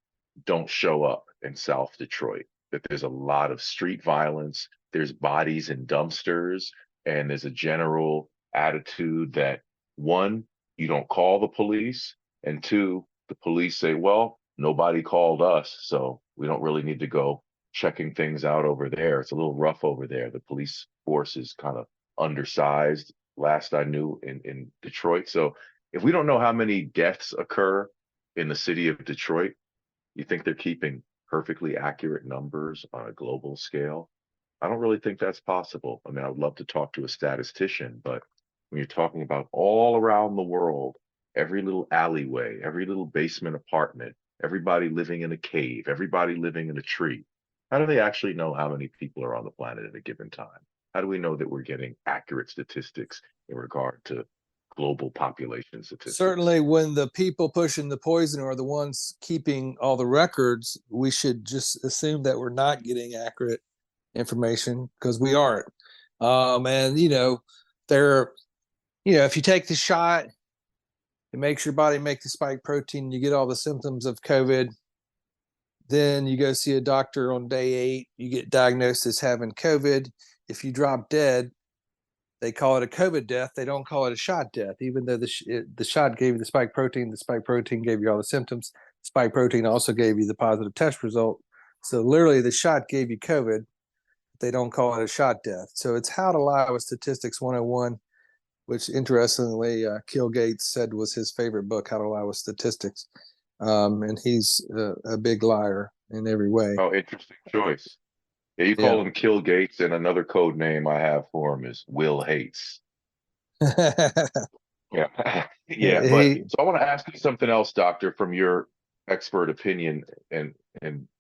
don't show up in South Detroit, that there's a lot of street violence, there's bodies in dumpsters, and there's a general attitude that One, you don't call the police, and two, the police say, well, nobody called us, so we don't really need to go checking things out over there. It's a little rough over there. The police force is kind of undersized, last I knew, in Detroit. So if we don't know how many deaths occur in the city of Detroit, you think they're keeping perfectly accurate numbers on a global scale? I don't really think that's possible. I mean, I would love to talk to a statistician, but when you're talking about all around the world, every little alleyway, every little basement apartment, everybody living in a cave, everybody living in a tree, how do they actually know how many people are on the planet at a given time? How do we know that we're getting accurate statistics in regard to global population statistics? Certainly, when the people pushing the poison are the ones keeping all the records, we should just assume that we're not getting accurate information, because we aren't. And if you take the shot, it makes your body make the spike protein, you get all the symptoms of COVID. Then you go see a doctor on day 8, you get diagnosed as having COVID. If you drop dead, they call it a COVID death. They don't call it a shot death, even though the shot gave you the spike protein. The spike protein gave you all the symptoms. The spike protein also gave you the positive test result. So literally, the shot gave you COVID. They don't call it a shot death. So it's how to lie with statistics 101, which interestingly, Kill Gates said was his favorite book, How to Lie with Statistics. And he's a big liar in every way. Oh, interesting choice. Yeah, you call him Kill Gates, and another code name I have for him is Will Hates. Yeah. Yeah. But so I want to ask you something else, Doctor, from your expert opinion and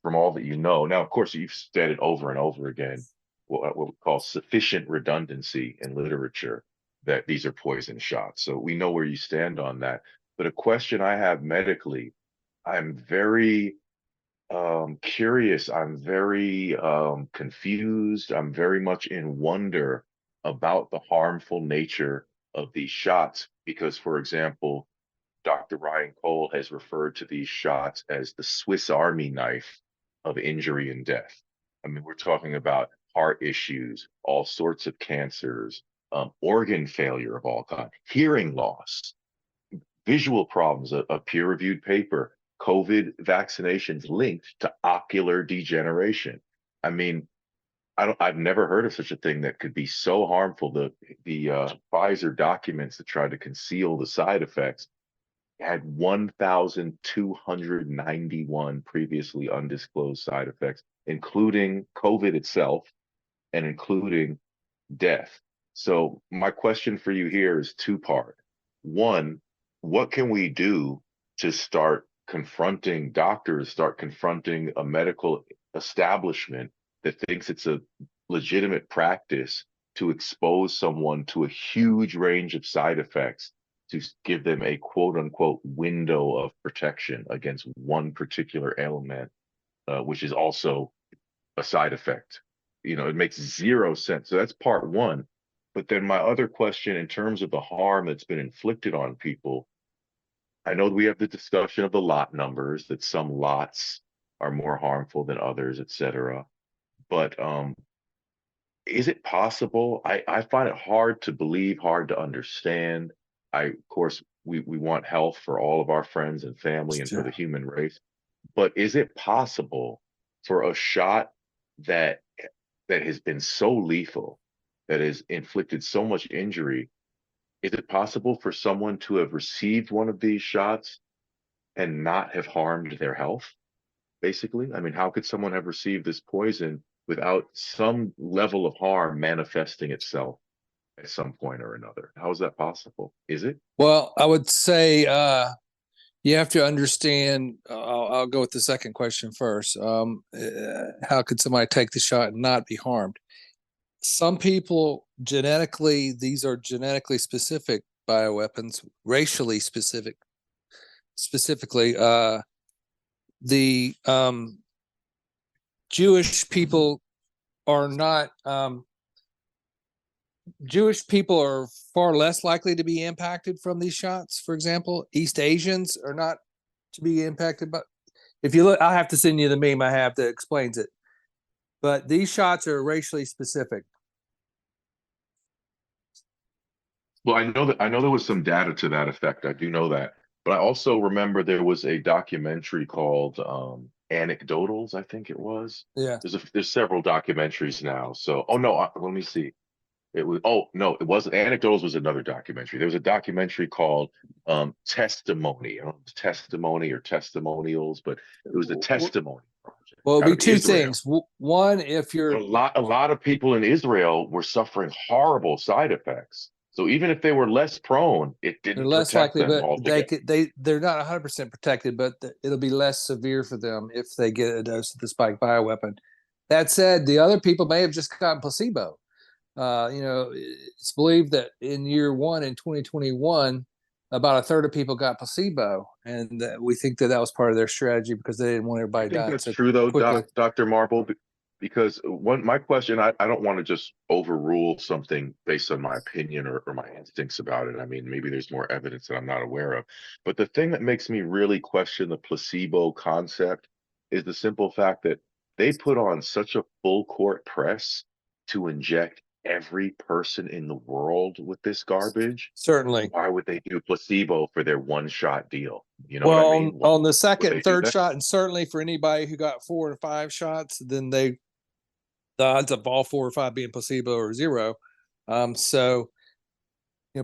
from all that you know. Now, of course, you've said it over and over again, what we call sufficient redundancy in literature, that these are poison shots. So we know where you stand on that. But a question I have medically, I'm very curious. I'm very confused. I'm very much in wonder about the harmful nature of these shots because, for example, Dr. Ryan Cole has referred to these shots as the Swiss Army knife of injury and death. I mean, we're talking about heart issues, all sorts of cancers, organ failure of all kinds, hearing loss, visual problems, a peer-reviewed paper, COVID vaccinations linked to ocular degeneration. I mean, I've never heard of such a thing that could be so harmful. The Pfizer documents that tried to conceal the side effects had 1,291 previously undisclosed side effects, including COVID itself and including death. So my question for you here is two-part. One, what can we do to start confronting doctors, start confronting a medical establishment that thinks it's a legitimate practice to expose someone to a huge range of side effects to give them a quote unquote window of protection against one particular ailment, which is also a side effect? It makes zero sense. So that's part one. But then my other question, in terms of the harm that's been inflicted on people, I know we have the discussion of the lot numbers, that some lots are more harmful than others, et cetera. But is it possible? I find it hard to believe, hard to understand. Of course, we want health for all of our friends and family and for the human race. But is it possible for a shot that has been so lethal, that has inflicted so much injury, is it possible for someone to have received one of these shots and not have harmed their health, basically? I mean, how could someone have received this poison without some level of harm manifesting itself at some point or another? How is that possible? Is it? Well, I would say you have to understand. I'll go with the second question first. How could somebody take the shot and not be harmed? Some people genetically, these are genetically specific bioweapons, racially specific. Specifically, the Jewish people are not. Jewish people are far less likely to be impacted from these shots. For example, East Asians are not to be impacted. But if you look, I'll have to send you the meme I have that explains it. But these shots are racially specific. Well, I know there was some data to that effect. I do know that. But I also remember there was a documentary called Anecdotals, I think it was. Yeah. There's several documentaries now. So, oh no, let me see. It was, oh no, it wasn't. Anecdotals was another documentary. There was a documentary called Testimony. I don't know if it's Testimony or Testimonials, but it was the Testimony Project Well, it'll out be of two Israel. things. One, if But you're a lot of people in Israel were suffering horrible side effects. So even if they were less prone, it they're didn't less protect likely, them but altogether. they're not 100% protected, but it'll be less severe for them if they get a dose of the spike bioweapon. That said, the other people may have just gotten placebo. It's believed that in year one in 2021, about a third of people got placebo, and we think that was part of their strategy because they didn't want You everybody think dying that's so true though, quickly. Dr. Marble? Because one my question, I don't want to just overrule something based on my opinion or my instincts about it. I mean, maybe there's more evidence that I'm not aware of. But the thing that makes me really question the placebo concept is the simple fact that they put on such a full court press to inject every person in the world with this garbage. Certainly. Why would they do placebo for their one shot deal? You know what Well, I mean? on the Would second they and do third that? shot, and certainly for anybody who got 4 and 5 shots, then the odds of all 4 or 5 being placebo are zero. So,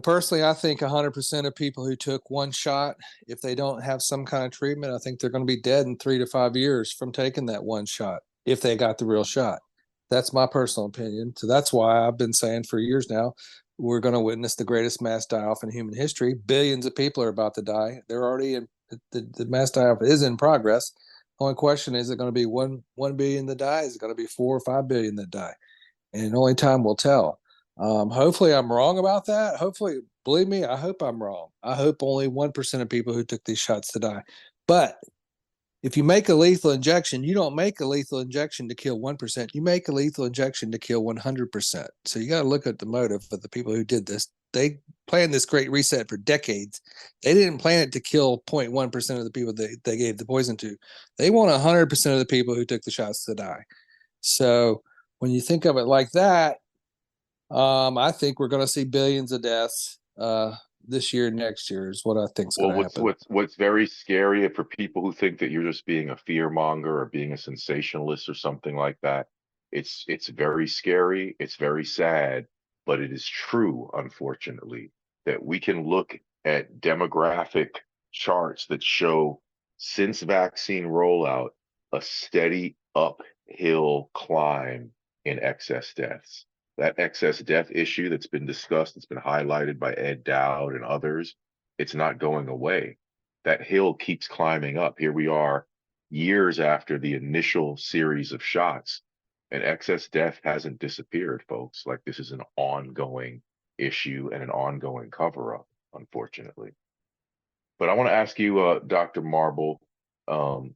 personally, I think 100% of people who took one shot, if they don't have some kind of treatment, I think they're going to be dead in 3 to 5 years from taking that one shot if they got the real shot. That's my personal opinion. So that's why I've been saying for years now, we're going to witness the greatest mass die-off in human history. Billions of people are about to die. They're already in the mass die-off is in progress. Only question is it going to be 1 billion that die? Is it going to be 4 or 5 billion that die? And only time will tell. Hopefully, I'm wrong about that. Hopefully, believe me, I hope I'm wrong. I hope only 1% of people who took these shots to die. But if you make a lethal injection, you don't make a lethal injection to kill 1%. You make a lethal injection to kill 100%. So you got to look at the motive of the people who did this. They planned this great reset for decades. They didn't plan it to kill 0.1% of the people they gave the poison to. They want 100% of the people who took the shots to die. So when you think of it like that, I think we're going to see billions of deaths this year, next year is what I think is Well, going to happen. what's very scary for people who think that you're just being a fear monger or being a sensationalist or something like that. It's very scary. It's very sad, but it is true, unfortunately, that we can look at demographic charts that show since vaccine rollout a steady uphill climb in excess deaths. That excess death issue that's been discussed, that's been highlighted by Ed Dowd and others, it's not going away. That hill keeps climbing up. Here we are years after the initial series of shots, and excess death hasn't disappeared, folks. Like this is an ongoing issue and an ongoing cover up, unfortunately. But I want to ask you, Dr. Marble, um,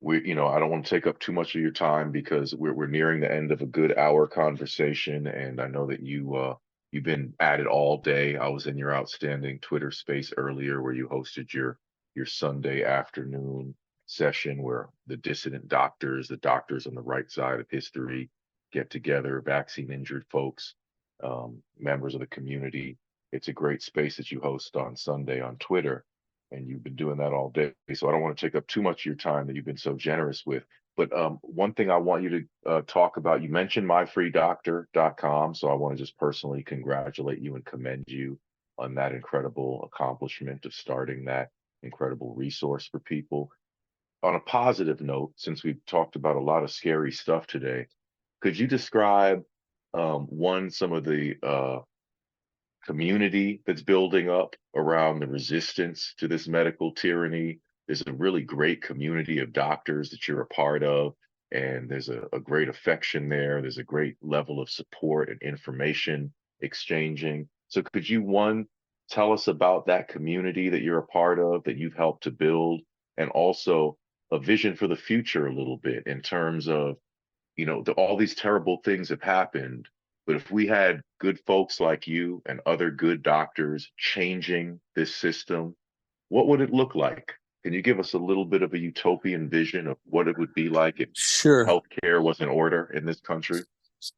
I don't want to take up too much of your time because we're nearing the end of a good hour conversation, and I know that you've been at it all day. I was in your outstanding Twitter space earlier where you hosted your Sunday afternoon session where the dissident doctors, the doctors on the right side of history, get together, vaccine injured folks, members of the community. It's a great space that you host on Sunday on Twitter, and you've been doing that all day. So I don't want to take up too much of your time that you've been so generous with. But one thing I want you to talk about, you mentioned myfreedoctor.com. So I want to just personally congratulate you and commend you on that incredible accomplishment of starting that incredible resource for people. On a positive note, since we've talked about a lot of scary stuff today, could you describe some of the community that's building up around the resistance to this medical tyranny? There's a really great community of doctors that you're a part of, and there's a great affection there. There's a great level of support and information exchanging. So could you, one, tell us about that community that you're a part of, that you've helped to build, and also a vision for the future a little bit in terms of, all these terrible things have happened, but if we had good folks like you and other good doctors changing this system, what would it look like? Can you give us a little bit of a utopian vision of what it would be like if Sure. healthcare was in order in this country?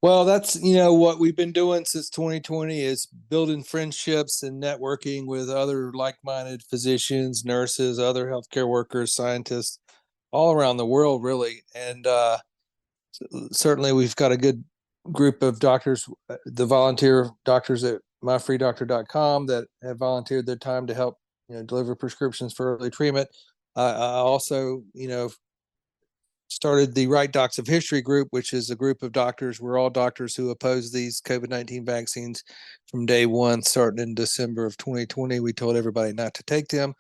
Well, that's, what we've been doing since 2020 is building friendships and networking with other like-minded physicians, nurses, other healthcare workers, scientists all around the world, really. And certainly we've got a good group of doctors, the volunteer doctors at myfreedoctor.com that have volunteered their time to help, deliver prescriptions for early treatment. I also, started the Right Docs of History group, which is a group of doctors. We're all doctors who oppose these COVID-19 vaccines from day one, starting in December of 2020. We told everybody not to take them.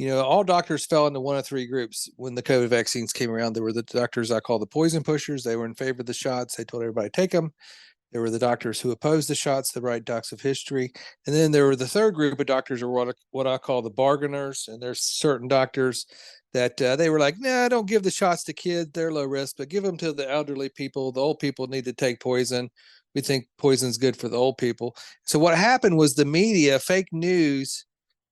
All doctors fell into one of three groups when the COVID vaccines came around. There were the doctors I call the poison pushers. They were in favor of the shots. They told everybody to take them. There were the doctors who opposed the shots, the Right Docs of History. And then there were the third group of doctors, or what I call the bargainers. And there's certain doctors that they were like, nah, don't give the shots to kids. They're low risk, but give them to the elderly people. The old people need to take poison. We think poison's good for the old people. So what happened was the media, fake news,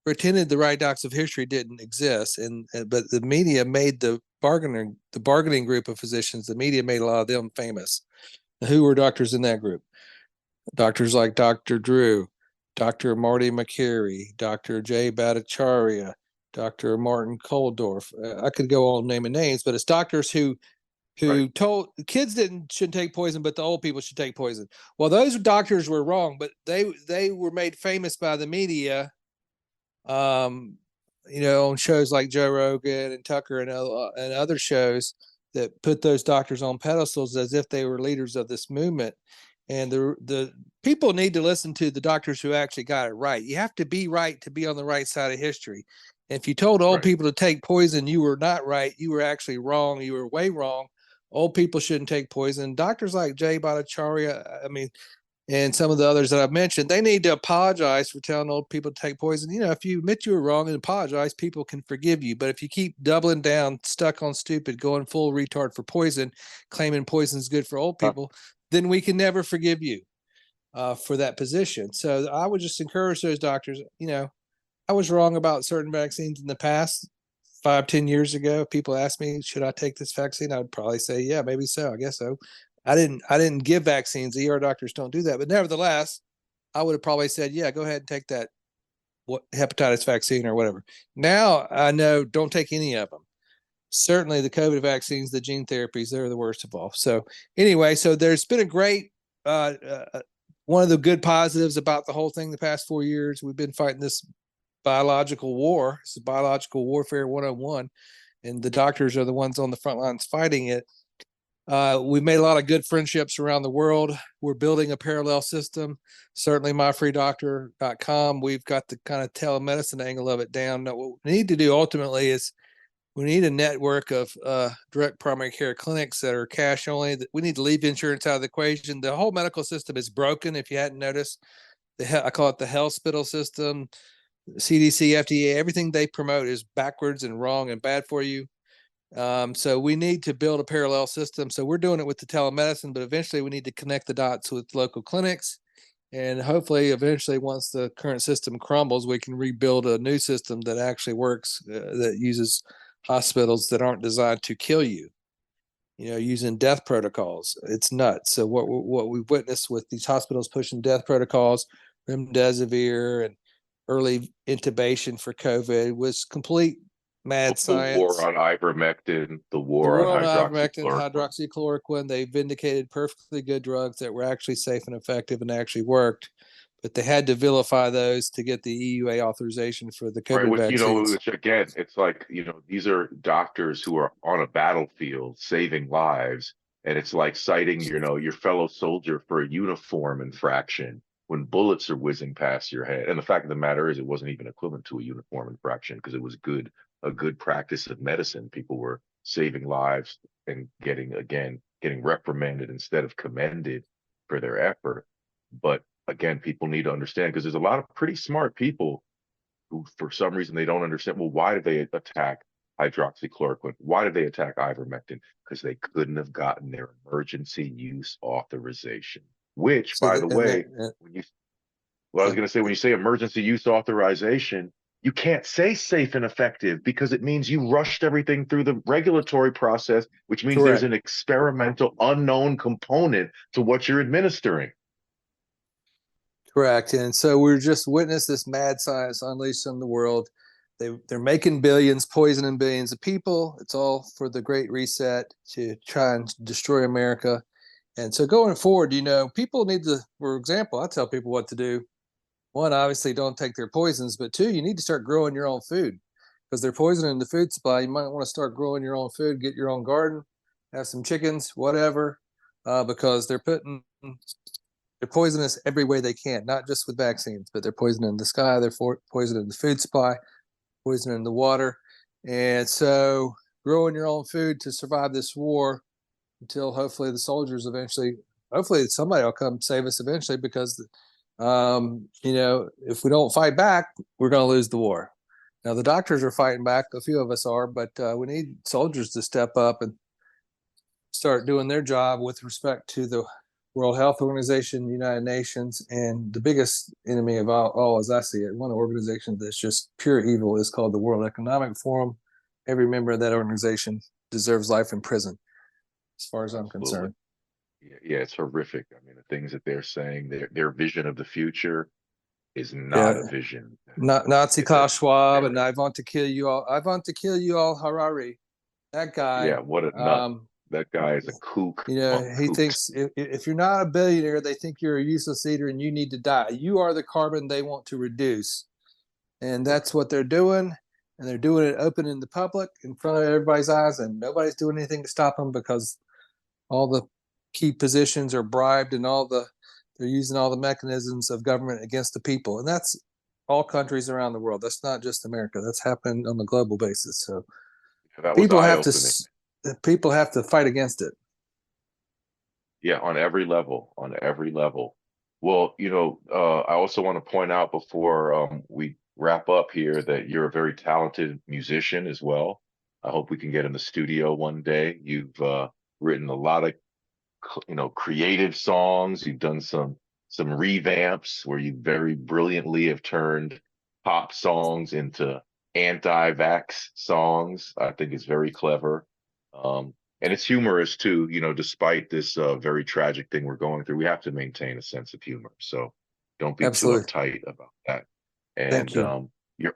pretended the Right Docs of History didn't exist. But the media made the bargaining group of physicians, the media made a lot of them famous. Who were doctors in that group? Doctors like Dr. Drew, Dr. Marty McCary, Dr. Jay Bhattacharya, Dr. Martin Koldorf. I could go on naming names, but it's doctors who Right. told kids shouldn't take poison, but the old people should take poison. Well, those doctors were wrong, but they were made famous by the media, on shows like Joe Rogan and Tucker and other shows that put those doctors on pedestals as if they were leaders of this movement. And the people need to listen to the doctors who actually got it right. You have to be right to be on the right side of history. And if you told old Right. people to take poison, you were not right. You were actually wrong. You were way wrong. Old people shouldn't take poison. Doctors like Jay Bhattacharya, and some of the others that I've mentioned, they need to apologize for telling old people to take poison. If you admit you were wrong and apologize, people can forgive you. But if you keep doubling down, stuck on stupid, going full retard for poison, claiming poison's good for old Huh. people, then we can never forgive you for that position. So I would just encourage those doctors. I was wrong about certain vaccines in the past. 5, 10 years ago, people asked me, should I take this vaccine? I would probably say, yeah, maybe so. I guess so. I didn't give vaccines. ER doctors don't do that. But nevertheless, I would have probably said, yeah, go ahead and take that hepatitis vaccine or whatever. Now I know, don't take any of them. Certainly the COVID vaccines, the gene therapies, they're the worst of all. So anyway, so there's been a great one of the good positives about the whole thing the past 4 years. We've been fighting this biological war. It's biological warfare 101, and the doctors are the ones on the front lines fighting it. We've made a lot of good friendships around the world. We're building a parallel system. Certainly myfreedoctor.com. We've got the kind of telemedicine angle of it down. Now, what we need to do ultimately is we need a network of direct primary care clinics that are cash only. We need to leave insurance out of the equation. The whole medical system is broken. If you hadn't noticed, I call it the hospital system. CDC, FDA, everything they promote is backwards and wrong and bad for you. So we need to build a parallel system. So we're doing it with the telemedicine, but eventually we need to connect the dots with local clinics. And hopefully, eventually, once the current system crumbles, we can rebuild a new system that actually works, that uses hospitals that aren't designed to kill you, using death protocols. It's nuts. So what we've witnessed with these hospitals pushing death protocols, remdesivir and early intubation for COVID was complete mad The war science. on ivermectin, the The war on war on ivermectin, hydroxychloroquine. hydroxychloroquine, they vindicated perfectly good drugs that were actually safe and effective and actually worked, but they had to vilify those to get the EUA authorization for the Right, COVID vaccines. which again, it's like, these are doctors who are on a battlefield saving lives, and it's like citing, your fellow soldier for a uniform infraction when bullets are whizzing past your head. And the fact of the matter is, it wasn't even equivalent to a uniform infraction because it was a good practice of medicine. People were saving lives and getting reprimanded instead of commended for their effort. But again, people need to understand because there's a lot of pretty smart people who, for some reason, they don't understand. Well, why did they attack hydroxychloroquine? Why did they attack ivermectin? Because they couldn't have gotten their emergency use authorization. Which, So by that, the and that, way, when you, well, I was yeah, going to say, when you say emergency use authorization, you can't say safe and effective because it means you rushed everything through the regulatory process, which means there's Correct. an experimental unknown component to what you're administering. Correct. And so we're just witness this mad science unleashed on the world. They're making billions, poisoning billions of people. It's all for the Great Reset to try and destroy America. And so going forward, people need to, for example, I tell people what to do. One, obviously don't take their poisons, but two, you need to start growing your own food because they're poisoning the food supply. You might want to start growing your own food, get your own garden, have some chickens, whatever, because they're poisonous every way they can, not just with vaccines, but they're poisoning the sky, they're poisoning the food supply, poisoning the water. And so growing your own food to survive this war until hopefully the soldiers eventually, hopefully somebody will come save us eventually because, if we don't fight back, we're going to lose the war. Now, the doctors are fighting back. A few of us are, but we need soldiers to step up and start doing their job with respect to the World Health Organization, United Nations, and the biggest enemy of all, as I see it, one organization that's just pure evil is called the World Economic Forum. Every member of that organization deserves life in prison, as far as I'm concerned. Yeah, it's horrific. I mean, the things that they're saying, their vision of the future is Yeah, not a vision. Nazi It's a Klaus Schwab and very, I want to kill you all. I want to kill you all, Harari. That yeah, guy. what a nut. Um, That guy is a kook among he kooks. thinks if you're not a billionaire, they think you're a useless leader and you need to die. You are the carbon they want to reduce. And that's what they're doing. And they're doing it open in the public in front of everybody's eyes, and nobody's doing anything to stop them because all the key positions are bribed and they're using all the mechanisms of government against the people. And that's all countries around the world. That's not just America. That's happening on a global basis. So That was people have eye-opening. to fight against it. Yeah, on every level, on every level. Well, I also want to point out before we wrap up here that you're a very talented musician as well. I hope we can get in the studio one day. You've written a lot of, creative songs. You've done some revamps where you very brilliantly have turned pop songs into anti-vax songs. I think it's very clever. And it's humorous too, despite this very tragic thing we're going through, we have to maintain a sense of humor. So don't be too Absolutely. uptight about that. Thank And you. you're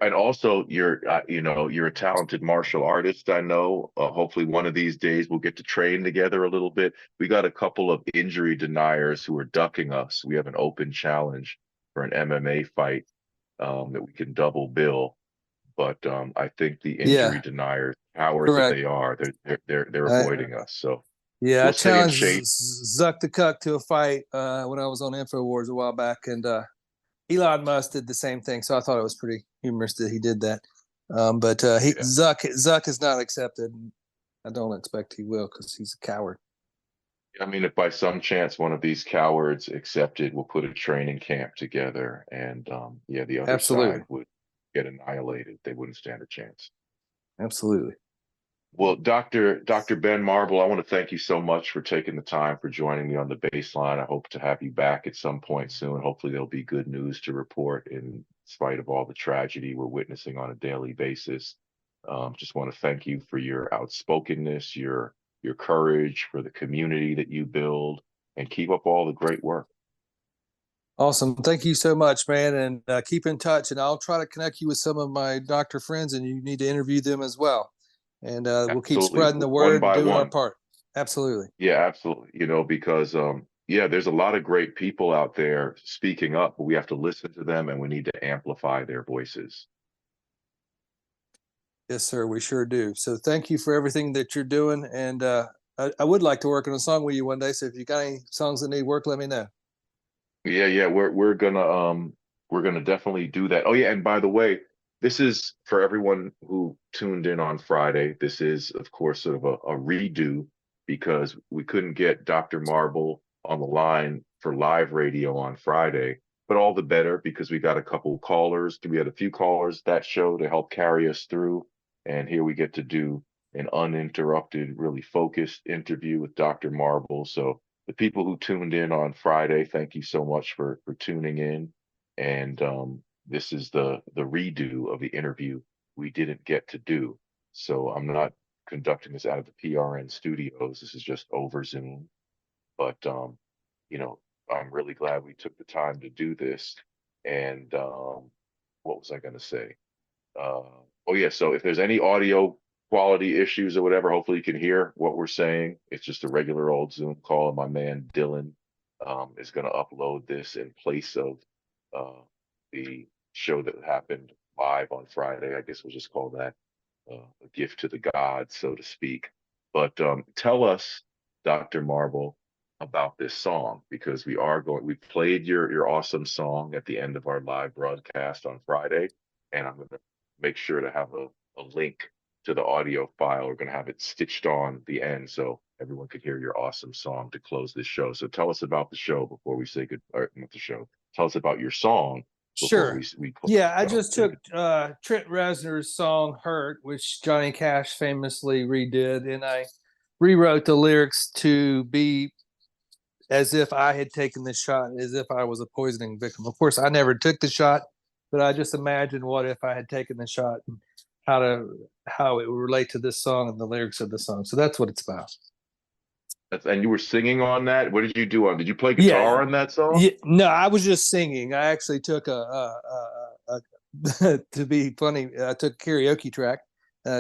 a talented martial artist. I know. Hopefully, one of these days we'll get to train together a little bit. We got a couple of injury deniers who are ducking us. We have an open challenge for an MMA fight that we can double bill. But I think the injury Yeah, deniers, cowards that correct. they are, they're I, avoiding us. So yeah, I we'll stay in challenged shape. Zuck the Cuck to a fight when I was on InfoWars a while back, and Elon Musk did the same thing. So I thought it was pretty humorous that he did that. But Yeah. Zuck is not accepted. I don't expect he will because he's a coward. I mean, if by some chance one of these cowards accepted, we'll put a training camp together, and yeah, the other Absolutely, side would get annihilated. They wouldn't stand a chance. absolutely. Well, Dr. Ben Marble, I want to thank you so much for taking the time for joining me on the baseline. I hope to have you back at some point soon. Hopefully, there'll be good news to report in spite of all the tragedy we're witnessing on a daily basis. Just want to thank you for your outspokenness, your courage, for the community that you build, and keep up all the great work. Awesome. Thank you so much, man. And keep in touch. And I'll try to connect you with some of my doctor friends, and you need to interview them as well. And we'll keep Absolutely, spreading the one word and by doing our one. part. Absolutely. Yeah, absolutely. Because yeah, there's a lot of great people out there speaking up, but we have to listen to them and we need to amplify their voices. Yes, sir. We sure do. So thank you for everything that you're doing. And I would like to work on a song with you one day. So if you got any songs that need work, let me know. Yeah, we're gonna definitely do that. Oh yeah, and by the way, this is for everyone who tuned in on Friday. This is, of course, sort of a redo because we couldn't get Dr. Marble on the line for live radio on Friday, but all the better because we got a couple callers. We had a few callers that show to help carry us through, and here we get to do an uninterrupted, really focused interview with Dr. Marble. So the people who tuned in on Friday, thank you so much for tuning in. And this is the redo of the interview we didn't get to do. So I'm not conducting this out of the PRN studios. This is just over Zoom. But you know, I'm really glad we took the time to do this. And what was I going to say? Oh yeah, so if there's any audio quality issues or whatever, hopefully you can hear what we're saying. It's just a regular old Zoom call, and my man Dylan is going to upload this in place of the show that happened live on Friday. I guess we'll just call that a gift to the gods, so to speak. But tell us, Dr. Marble, about this song, because we played your awesome song at the end of our live broadcast on Friday, and I'm going to make sure to have a link to the audio file. We're going to have it stitched on the end so everyone could hear your awesome song to close this show. So tell us about the show before we say good, or not the show. Tell us about your song before Sure. we Yeah, I just took Trent Reznor's song "Hurt," which Johnny Cash famously redid, and I rewrote the lyrics to be as if I had taken the shot, as if I was a poisoning victim. Of course, I never took the shot, but I just imagined what if I had taken the shot and how it would relate to this song and the lyrics of the song. So that's what it's about. And you were singing on that. What did you do on? Did you play guitar on that song? Yeah, no, I was just singing. I actually took to be funny, I took a karaoke track.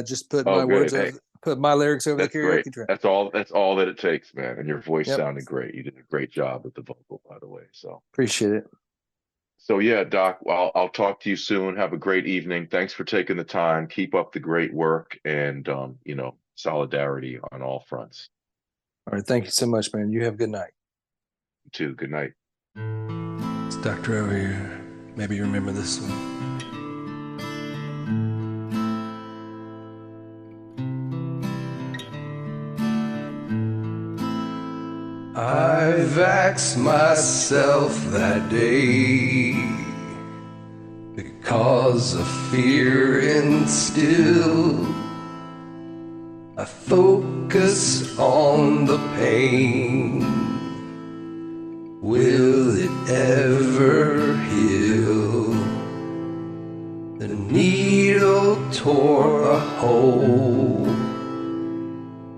Just put my words, put my lyrics over the karaoke track. That's all that it takes, man. And your voice sounded great. You did a great job with the vocal, by the way. So appreciate it. So yeah, Doc, I'll talk to you soon. Have a great evening. Thanks for taking the time. Keep up the great work, and solidarity on all fronts. All right. Thank you so much, man. You have a good night. You too. Good night. It's Doctor over here. Maybe you remember this one. I vaxxed myself that day because of fear instilled. I focus on the pain. Will it ever heal? The needle tore a hole.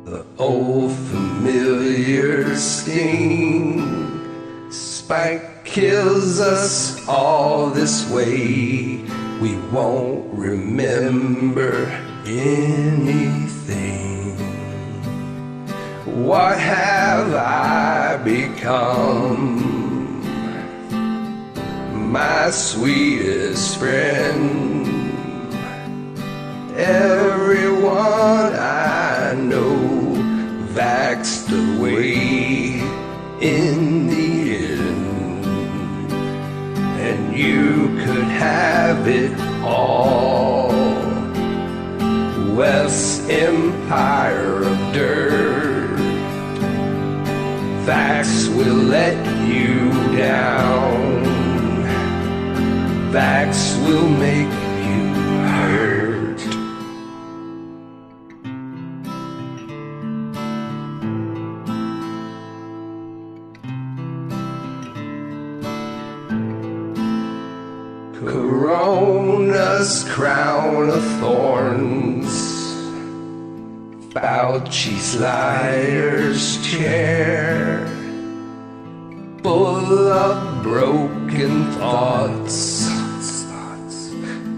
The old familiar sting. Spike kills us all this way. We won't remember anything. What have I become? My sweetest friend. Everyone I know vaxxed away in the end. And you could have it all. West Empire of Dirt. Vax will let you down. Vax will make you hurt. Corona's crown of thorns. Fauci's liar's chair, full of broken thoughts,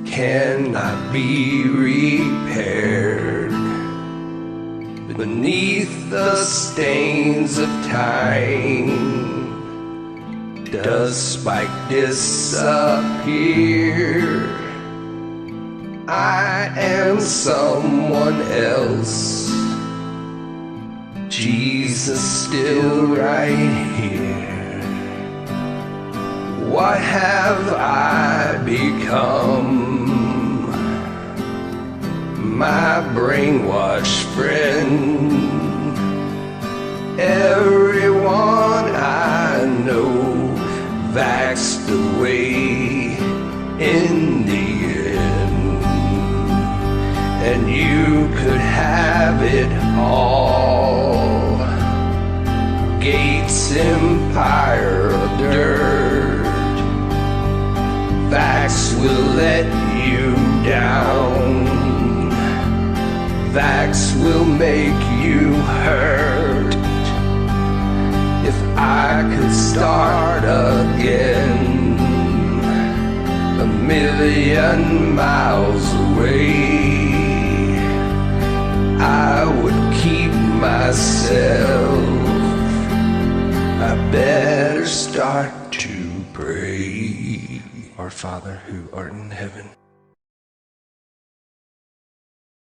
cannot be repaired. Beneath the stains of time, does Spike disappear? I am someone else. Jesus still right here. What have I become? My brainwashed friend. Everyone I know vaxxed away in the end. And you could have it all. Gates Empire of Dirt. Vax will let you down. Vax will make you hurt. If I could start again, 1,000,000 miles away, I would keep myself. I better start to pray. Our Father who art in heaven,